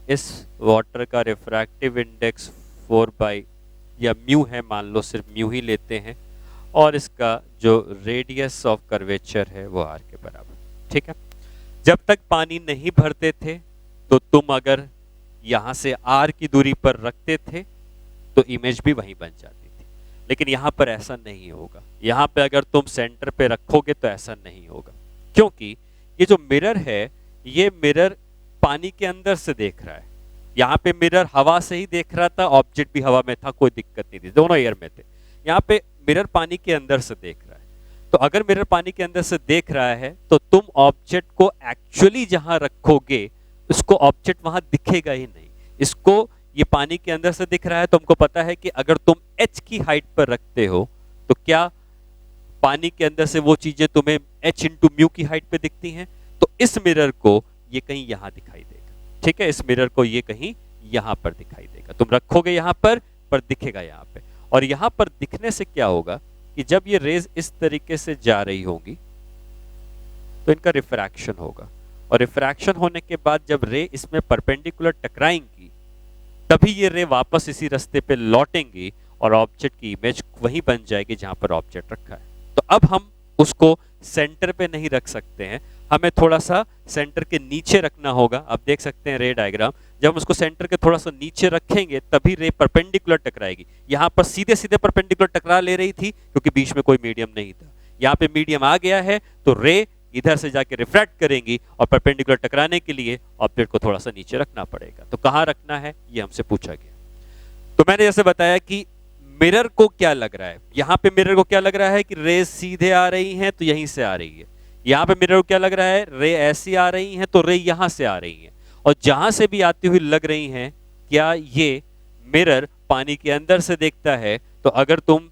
इस वाटर का रिफ्रैक्टिव इंडेक्स 4 या म्यू है, मान लो सिर्फ म्यू ही लेते हैं, और इसका जो रेडियस ऑफ कर्वेचर है वो r के बराबर। ठीक है, जब तक पानी नहीं भरते थे तो तुम अगर यहां से r की दूरी पर रखते थे तो इमेज भी वहीं बन जाती थी, लेकिन यहां पर ऐसा नहीं होगा। यहां पे अगर तुम सेंटर पे रखोगे तो ऐसा नहीं होगा, क्योंकि ये जो मिरर है ये मिरर पानी के अंदर से देख रहा है। यहाँ पे मिरर हवा से ही देख रहा था, ऑब्जेक्ट भी हवा में था, कोई दिक्कत नहीं थी, दोनों एयर में थे। यहाँ पे मिरर पानी के अंदर से देख रहा है, तो अगर मिरर पानी के अंदर से देख रहा है तो तुम ऑब्जेक्ट को एक्चुअली जहां रखोगे उसको ऑब्जेक्ट वहां दिखेगा ही नहीं। इसको ये पानी के अंदर से दिख रहा है, तुमको पता है कि अगर तुम h की हाइट पर रखते हो तो क्या पानी के अंदर से वो चीजें तुम्हें h इंटू म्यू की हाइट पे दिखती हैं। तो इस मिरर को ये कहीं यहां दिखाई देगा। ठीक है, इस मिरर को ये कहीं यहां पर दिखाई देगा। तुम रखोगे यहां पर दिखेगा यहां पे। और यहां पर दिखने से क्या होगा कि जब ये रेज इस तरीके से जा रही होंगी तो इनका रिफ्रैक्शन होगा, और रिफ्रैक्शन होने के बाद जब रे इसमें परपेंडिकुलर टकराएंगी तभी ये रे वापस इसी रास्ते पे लौटेंगी और ऑब्जेक्ट की इमेज वहीं बन जाएगी जहां पर ऑब्जेक्ट रखा है। तो अब हम उसको सेंटर पे नहीं रख सकते हैं, हमें थोड़ा सा सेंटर के नीचे रखना होगा। आप देख सकते हैं रे डायग्राम, जब हम उसको सेंटर के थोड़ा सा नीचे रखेंगे तभी रे परपेंडिकुलर टकराएगी। यहाँ पर सीधे सीधे परपेंडिकुलर टकरा ले रही थी क्योंकि बीच में कोई मीडियम नहीं था। यहाँ पे मीडियम आ गया है तो रे इधर से जाके रिफ्रैक्ट करेंगी और परपेंडिकुलर टकराने के लिए ऑब्जेक्ट को थोड़ा सा नीचे रखना पड़ेगा। तो कहाँ रखना है ये हमसे पूछा गया। तो मैंने जैसे बताया कि मिरर को क्या लग रहा है, यहाँ पे मिरर को क्या लग रहा है कि रेज सीधे आ रही हैं तो यहीं से आ रही है। यहाँ पे मिरर को क्या लग रहा है, रे ऐसी आ रही हैं तो रे यहाँ से आ रही हैं। और जहां से भी आती हुई लग रही हैं, क्या ये मिरर पानी के अंदर से देखता है? तो अगर तुम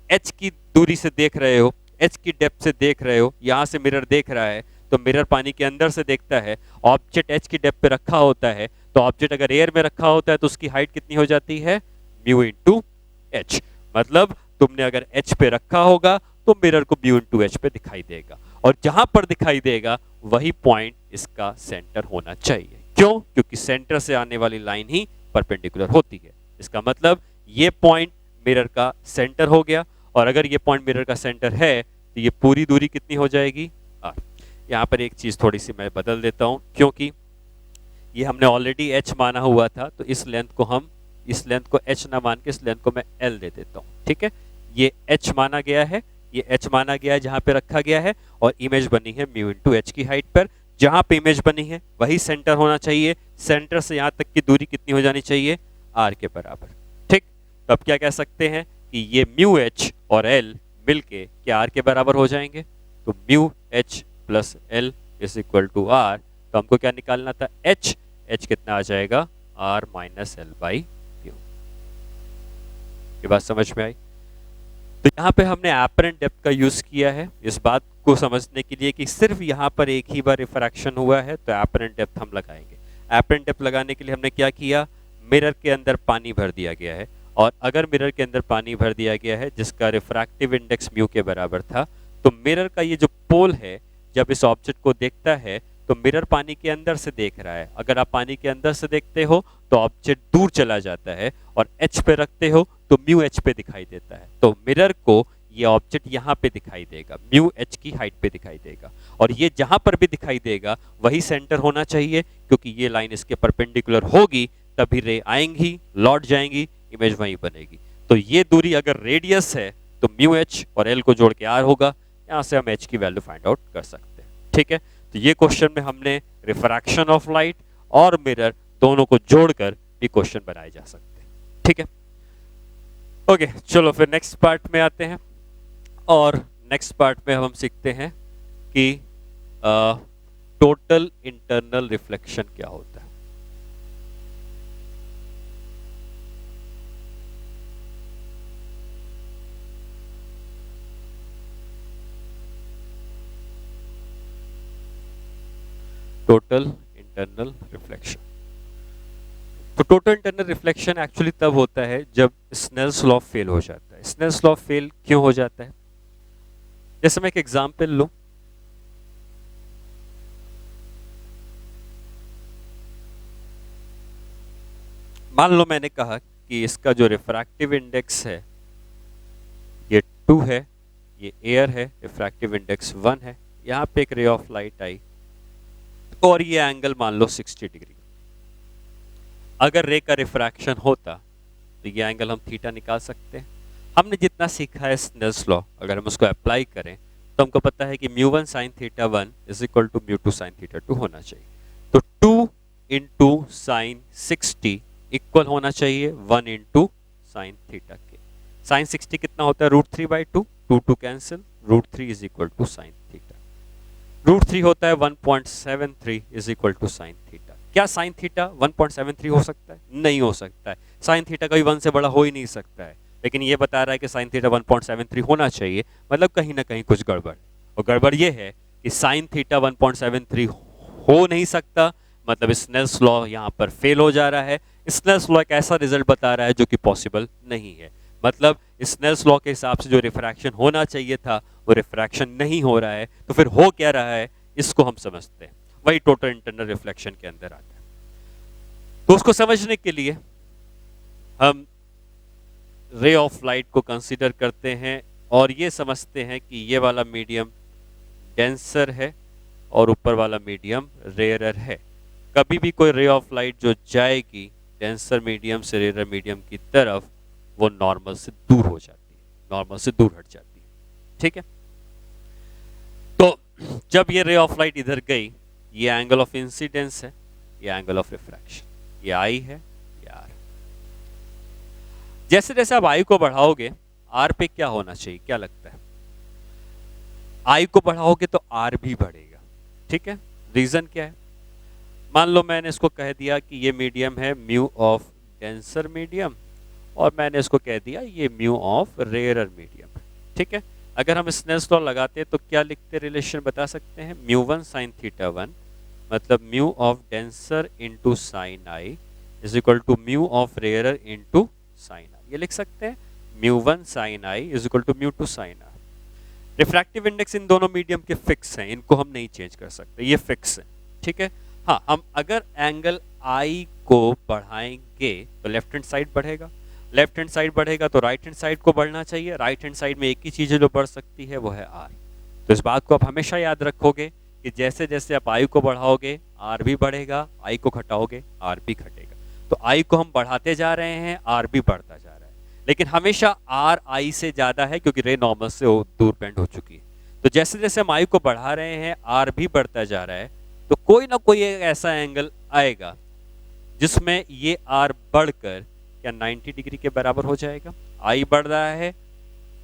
h की दूरी से देख रहे हो, h की डेप्थ से देख रहे हो, यहां से मिरर देख रहा है तो मिरर पानी के अंदर से देखता है। ऑब्जेक्ट h की डेप्थ पे रखा होता है, तो ऑब्जेक्ट अगर एयर में रखा होता है तो उसकी हाइट कितनी हो जाती है, म्यू इंटू h। मतलब तुमने अगर h पे रखा होगा तो मिरर को म्यू इंटू h पे दिखाई देगा, और जहां पर दिखाई देगा वही पॉइंट इसका सेंटर होना चाहिए। क्यों? क्योंकि सेंटर से आने वाली लाइन ही परपेंडिकुलर होती है। इसका मतलब ये पॉइंट मिरर का सेंटर हो गया, और अगर ये पॉइंट मिरर का सेंटर है तो ये पूरी दूरी कितनी हो जाएगी, r। यहाँ पर एक चीज थोड़ी सी मैं बदल देता हूं, क्योंकि ये हमने ऑलरेडी h माना हुआ था, तो इस लेंथ को h ना मान के इस लेंथ को मैं l दे देता हूँ। ठीक है, ये h माना गया है, ये h माना गया है जहां पे रखा गया है, और इमेज बनी है म्यू इंटू h की हाइट पर। जहां पे इमेज बनी है वही सेंटर होना चाहिए। सेंटर से यहां तक की दूरी कितनी हो जानी चाहिए, r के बराबर। ठीक, तो अब क्या कह सकते हैं कि ये म्यू h और l मिलके क्या r के बराबर हो जाएंगे। तो mu h plus l is equal to r। तो हमको क्या निकालना था, h कितना आ जाएगा, r minus l by mu. ये बात समझ में आई? तो यहाँ पे हमने एपरेंट डेप्थ का यूज किया है इस बात को समझने के लिए कि सिर्फ यहाँ पर एक ही बार रिफ्रैक्शन हुआ है, तो एपरेंट डेप्थ हम लगाएंगे। एपरेंट डेप्थ लगाने के लिए हमने क्या किया, मिरर के अंदर पानी भर दिया गया है, और अगर मिरर के अंदर पानी भर दिया गया है जिसका रिफ्रैक्टिव इंडेक्स म्यू के बराबर था, तो मिरर का ये जो पोल है जब इस ऑब्जेक्ट को देखता है तो मिरर पानी के अंदर से देख रहा है। अगर आप पानी के अंदर से देखते हो तो ऑब्जेक्ट दूर चला जाता है, और h पे रखते हो तो म्यू h पे दिखाई देता है। तो मिरर को ये ऑब्जेक्ट यहाँ पे दिखाई देगा, म्यू h की हाइट पे दिखाई देगा, और ये जहां पर भी दिखाई देगा वही सेंटर होना चाहिए, क्योंकि ये लाइन इसके परपेंडिकुलर होगी तभी रे आएंगी, लौट जाएंगी, इमेज वहीं बनेगी। तो ये दूरी अगर रेडियस है तो म्यू h और l को जोड़ के r होगा, यहाँ से हम h की वैल्यू फाइंड आउट कर सकते हैं। ठीक है, तो ये क्वेश्चन में हमने रिफ्रैक्शन ऑफ लाइट और मिरर दोनों को जोड़कर भी क्वेश्चन बनाए जा सकते हैं। ठीक है, ओके, चलो फिर नेक्स्ट पार्ट में आते हैं। और नेक्स्ट पार्ट में हम सीखते हैं कि टोटल इंटरनल रिफ्लेक्शन क्या होता है। टोटल इंटरनल रिफ्लेक्शन, तो टोटल इंटरनल रिफ्लेक्शन एक्चुअली तब होता है जब स्नेल्स लॉ फेल हो जाता है। स्नेल्स लॉ फेल क्यों हो जाता है? जैसे मैं एक एग्जांपल लूं, मान लो मैंने कहा कि इसका जो रिफ्रैक्टिव इंडेक्स है ये 2 है, ये एयर है, रिफ्रैक्टिव इंडेक्स 1 है, यहाँ पे एक रे ऑफ लाइट आई और ये एंगल मान लो 60 डिग्री। अगर रे का रिफ्रैक्शन होता तो ये एंगल हम थीटा निकाल सकते हैं। हमने जितना सीखा है स्नेल्स लॉ, अगर हम उसको अप्लाई करें तो हमको पता है कि μ1 sin theta 1 is equal to μ2 sin theta 2 होना चाहिए। तो 2 इंटू साइन 60 इक्वल होना चाहिए 1 इंटू साइन थीटा के। साइन 60 कितना होता है? √3/2, 2 cancel, √3 is equal to sine theta. √3 होता है 1.73 is equal to sine theta. क्या साइन थीटा 1.73 हो सकता है? नहीं हो सकता है। साइन थीटा कभी 1 से बड़ा हो ही नहीं सकता है, लेकिन ये बता रहा है कि साइन थीटा 1.73 होना चाहिए, मतलब कहीं ना कहीं कुछ गड़बड़। और गड़बड़ ये है कि साइन थीटा 1.73 हो नहीं सकता, मतलब स्नेल्स लॉ यहाँ पर फेल हो जा रहा है। स्नेल्स लॉ एक ऐसा रिजल्ट बता रहा है जो कि पॉसिबल नहीं है, मतलब स्नेल्स लॉ के हिसाब से जो रिफ्रैक्शन होना चाहिए था वो रिफ्रैक्शन नहीं हो रहा है। तो फिर हो क्या रहा है इसको हम समझते हैं, वही टोटल इंटरनल रिफ्लेक्शन के अंदर आता है। तो उसको समझने के लिए हम रे ऑफ लाइट को कंसीडर करते हैं और ये समझते हैं कि ये वाला मीडियम डेंसर है और ऊपर वाला मीडियम रेयरर है। कभी भी कोई रे ऑफ लाइट जो जाएगी डेंसर मीडियम से रेयरर मीडियम की तरफ, वो नॉर्मल से दूर हो जाती है, नॉर्मल से दूर हट जाती है। ठीक है, तो जब ये रे ऑफ लाइट इधर गई, ये एंगल ऑफ इंसिडेंस है, ये एंगल ऑफ रिफ्रैक्शन, ये आई है, ये आर। जैसे जैसे आप आई को बढ़ाओगे आर पे क्या होना चाहिए, क्या लगता है? आई को बढ़ाओगे तो आर भी बढ़ेगा। ठीक है, रीजन क्या है? मान लो मैंने इसको कह दिया कि ये मीडियम है म्यू ऑफ डेंसर मीडियम और मैंने इसको कह दिया ये म्यू ऑफ रेयरर मीडियम। ठीक है, अगर हम स्नेल्स लॉ लगाते तो क्या लिखते, रिलेशन बता सकते हैं? μ1 sin थीटा 1 मतलब mu of denser into sine i is equal to mu of rarer into sine i. ये लिख सकते हैं μ1 sin i is equal to μ2 sin r. Refractive index इन दोनों मीडियम के फिक्स हैं, इनको हम नहीं चेंज कर सकते, ये फिक्स है। ठीक है, हाँ, हम अगर एंगल आई को बढ़ाएंगे तो लेफ्ट हैंड साइड बढ़ेगा, लेफ्ट हैंड साइड बढ़ेगा तो राइट हैंड साइड को बढ़ना चाहिए। राइट हैंड साइड में एक ही चीज है जो बढ़ सकती है, वो है आर। तो इस बात को आप हमेशा याद रखोगे कि जैसे जैसे आप आई को बढ़ाओगे आर भी बढ़ेगा, आई को घटाओगे आर भी घटेगा। तो आई को हम बढ़ाते जा रहे हैं, आर भी बढ़ता जा रहा है, लेकिन हमेशा आर आई से ज्यादा है क्योंकि रे नॉर्मल से दूर बेंड हो चुकी है। तो जैसे जैसे हम आई को बढ़ा रहे हैं आर भी बढ़ता जा रहा है, तो कोई ना कोई एक ऐसा एंगल आएगा जिसमें ये आर बढ़कर क्या 90 डिग्री के बराबर हो जाएगा। आई बढ़ रहा है,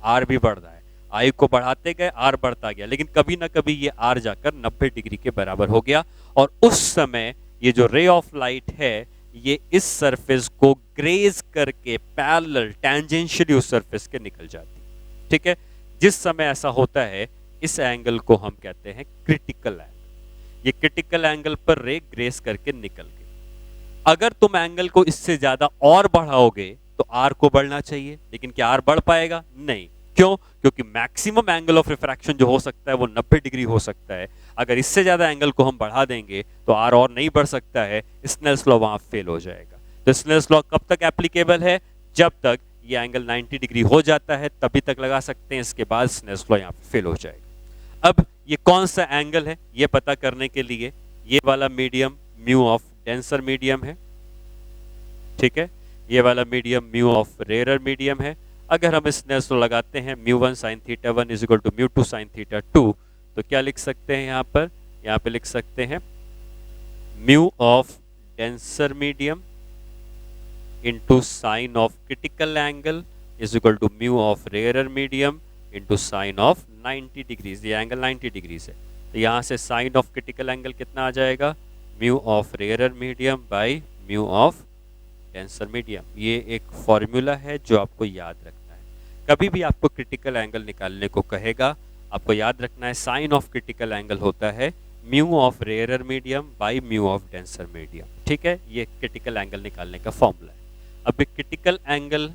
आर भी बढ़ रहा है, आई को बढ़ाते गए आर बढ़ता गया, लेकिन कभी ना कभी ये आर जाकर 90 डिग्री के बराबर हो गया और उस समय ये जो रे ऑफ लाइट है ये इस सरफेस को ग्रेज करके पैरेलल टेंजेंशियली उस सरफेस के निकल जाती है। ठीक है, जिस समय ऐसा होता है इस एंगल को हम कहते हैं क्रिटिकल एंगल। ये क्रिटिकल एंगल पर रे ग्रेस करके निकल गई। अगर तुम एंगल को इससे ज्यादा और बढ़ाओगे तो आर को बढ़ना चाहिए, लेकिन क्या आर बढ़ पाएगा? नहीं। क्यों? क्योंकि मैक्सिमम एंगल ऑफ रिफ्रैक्शन जो हो सकता है वो 90 डिग्री हो सकता है। अगर इससे ज्यादा एंगल को हम बढ़ा देंगे तो आर और नहीं बढ़ सकता है, स्नेल्स लॉ वहां फेल हो जाएगा। तो स्नेल्स लॉ कब तक एप्लीकेबल है? जब तक ये एंगल 90 डिग्री हो जाता है तभी तक लगा सकते हैं, इसके बाद स्नेल्स लॉ यहाँ पे फेल हो जाएगा। अब ये कौन सा एंगल है ये पता करने के लिए ये वाला medium mu of denser medium है, ठीक है, ये वाला medium mu of rarer medium है। अगर हम स्नेल्स लॉ लगाते हैं mu 1 sine theta 1 is equal to mu 2 sine theta 2, तो क्या लिख सकते हैं यहाँ पे लिख सकते हैं mu of denser medium into sine of critical angle is equal to mu of rarer medium into sine of 90 degrees. ये एंगल 90 डिग्रीज है, तो यहाँ से साइन ऑफ क्रिटिकल एंगल कितना आ जाएगा, mu of rarer medium by mu of denser medium. ये एक formula है जो आपको याद रखना है। कभी भी आपको क्रिटिकल एंगल निकालने को कहेगा, आपको याद रखना है साइन ऑफ क्रिटिकल एंगल होता है mu of rarer medium by mu of denser medium. ठीक है, ये क्रिटिकल एंगल निकालने का फॉर्मूला है। अब क्रिटिकल एंगल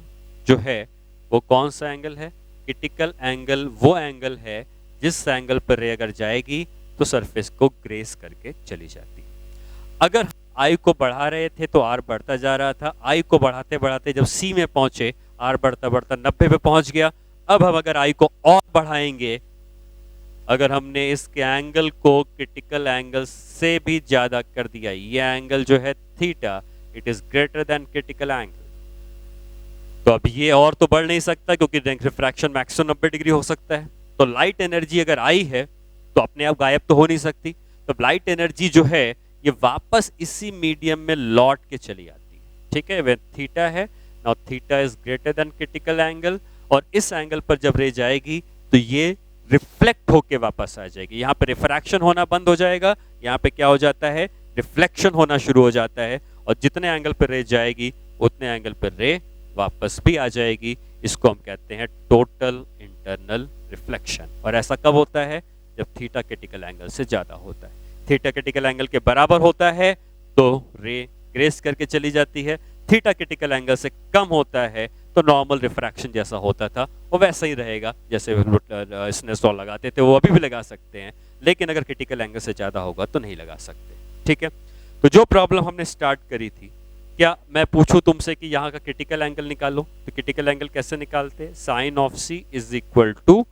जो है वो कौन सा एंगल है, क्रिटिकल एंगल वो एंगल है जिस एंगल पर रे अगर जाएगी तो सरफेस को ग्रेस करके चली जाती है। अगर आई को बढ़ा रहे थे तो आर बढ़ता जा रहा था, आई को बढ़ाते बढ़ाते जब सी में पहुंचे आर बढ़ता बढ़ता 90 पे पहुंच गया। अब हम अगर आई को और बढ़ाएंगे, अगर हमने इसके एंगल को क्रिटिकल एंगल से भी ज्यादा कर दिया, ये एंगल जो है theta, it is greater than critical angle, तो अब ये और तो बढ़ नहीं सकता क्योंकि रिफ्रैक्शन मैक्सिमम 90 डिग्री हो सकता है। तो लाइट एनर्जी अगर आई है तो अपने आप गायब तो हो नहीं सकती, तो लाइट एनर्जी जो है ये वापस इसी मीडियम में लौट के चली आती है। ठीक है, व्हेन थीटा है, now theta is greater than critical angle, और इस एंगल पर जब रे जाएगी तो ये रिफ्लेक्ट होके वापस आ जाएगी। यहाँ पे रिफ्रैक्शन होना बंद हो जाएगा, यहाँ पे क्या हो जाता है, रिफ्लेक्शन होना शुरू हो जाता है, और जितने एंगल पर रे जाएगी उतने एंगल पर रे वापस भी आ जाएगी। इसको हम कहते हैं टोटल इंटरनल रिफ्लेक्शन। और ऐसा कब होता है, जब थीटा क्रिटिकल एंगल से ज्यादा होता है। थीटा क्रिटिकल एंगल के बराबर होता है तो रे ग्रेस करके चली जाती है, थीटा क्रिटिकल एंगल से कम होता है तो नॉर्मल रिफ्रैक्शन जैसा होता था वो वैसा ही रहेगा, जैसे स्नेल्स लॉ लगाते थे वो अभी भी लगा सकते हैं, लेकिन अगर क्रिटिकल एंगल से ज्यादा होगा तो नहीं लगा सकते। ठीक है, तो जो प्रॉब्लम हमने स्टार्ट करी थी, क्या मैं पूछूं तुमसे कि यहाँ का क्रिटिकल एंगल निकालो, तो क्रिटिकल एंगल कैसे निकालते हैं, sine of C is equal to,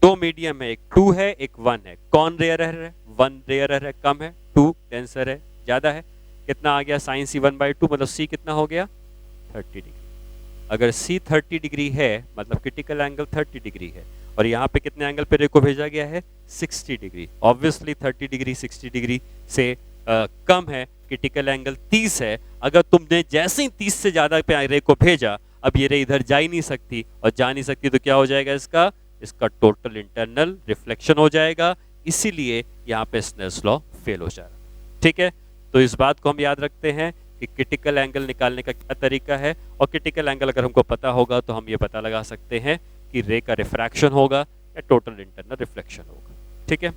दो मीडियम है, एक 2 है एक 1 है, कौन रेयरर है, 1 रेयरर है, कम है, 2 डेंसर है, ज्यादा है, कितना आ गया साइन सी 1/2, मतलब सी कितना हो गया 30 डिग्री। अगर सी 30 डिग्री है मतलब क्रिटिकल एंगल 30 डिग्री है, और यहाँ पे कितने एंगल पे रे को भेजा गया है 60 डिग्री। ऑब्वियसली 30 डिग्री 60 डिग्री से कम है, क्रिटिकल एंगल 30 है। अगर तुमने जैसे ही 30 से ज्यादा पे रे को भेजा, अब ये रे इधर जा ही नहीं सकती, और जा नहीं सकती तो क्या हो जाएगा, इसका टोटल इंटरनल रिफ्लेक्शन हो जाएगा, इसीलिए यहाँ पे स्नेल्स लॉ फेल हो जाएगा। ठीक है, तो इस बात को हम याद रखते हैं कि क्रिटिकल एंगल निकालने का क्या तरीका है, और क्रिटिकल एंगल अगर हमको पता होगा तो हम ये पता लगा सकते हैं कि रे का रिफ्रैक्शन होगा या टोटल इंटरनल रिफ्लेक्शन होगा। ठीक है।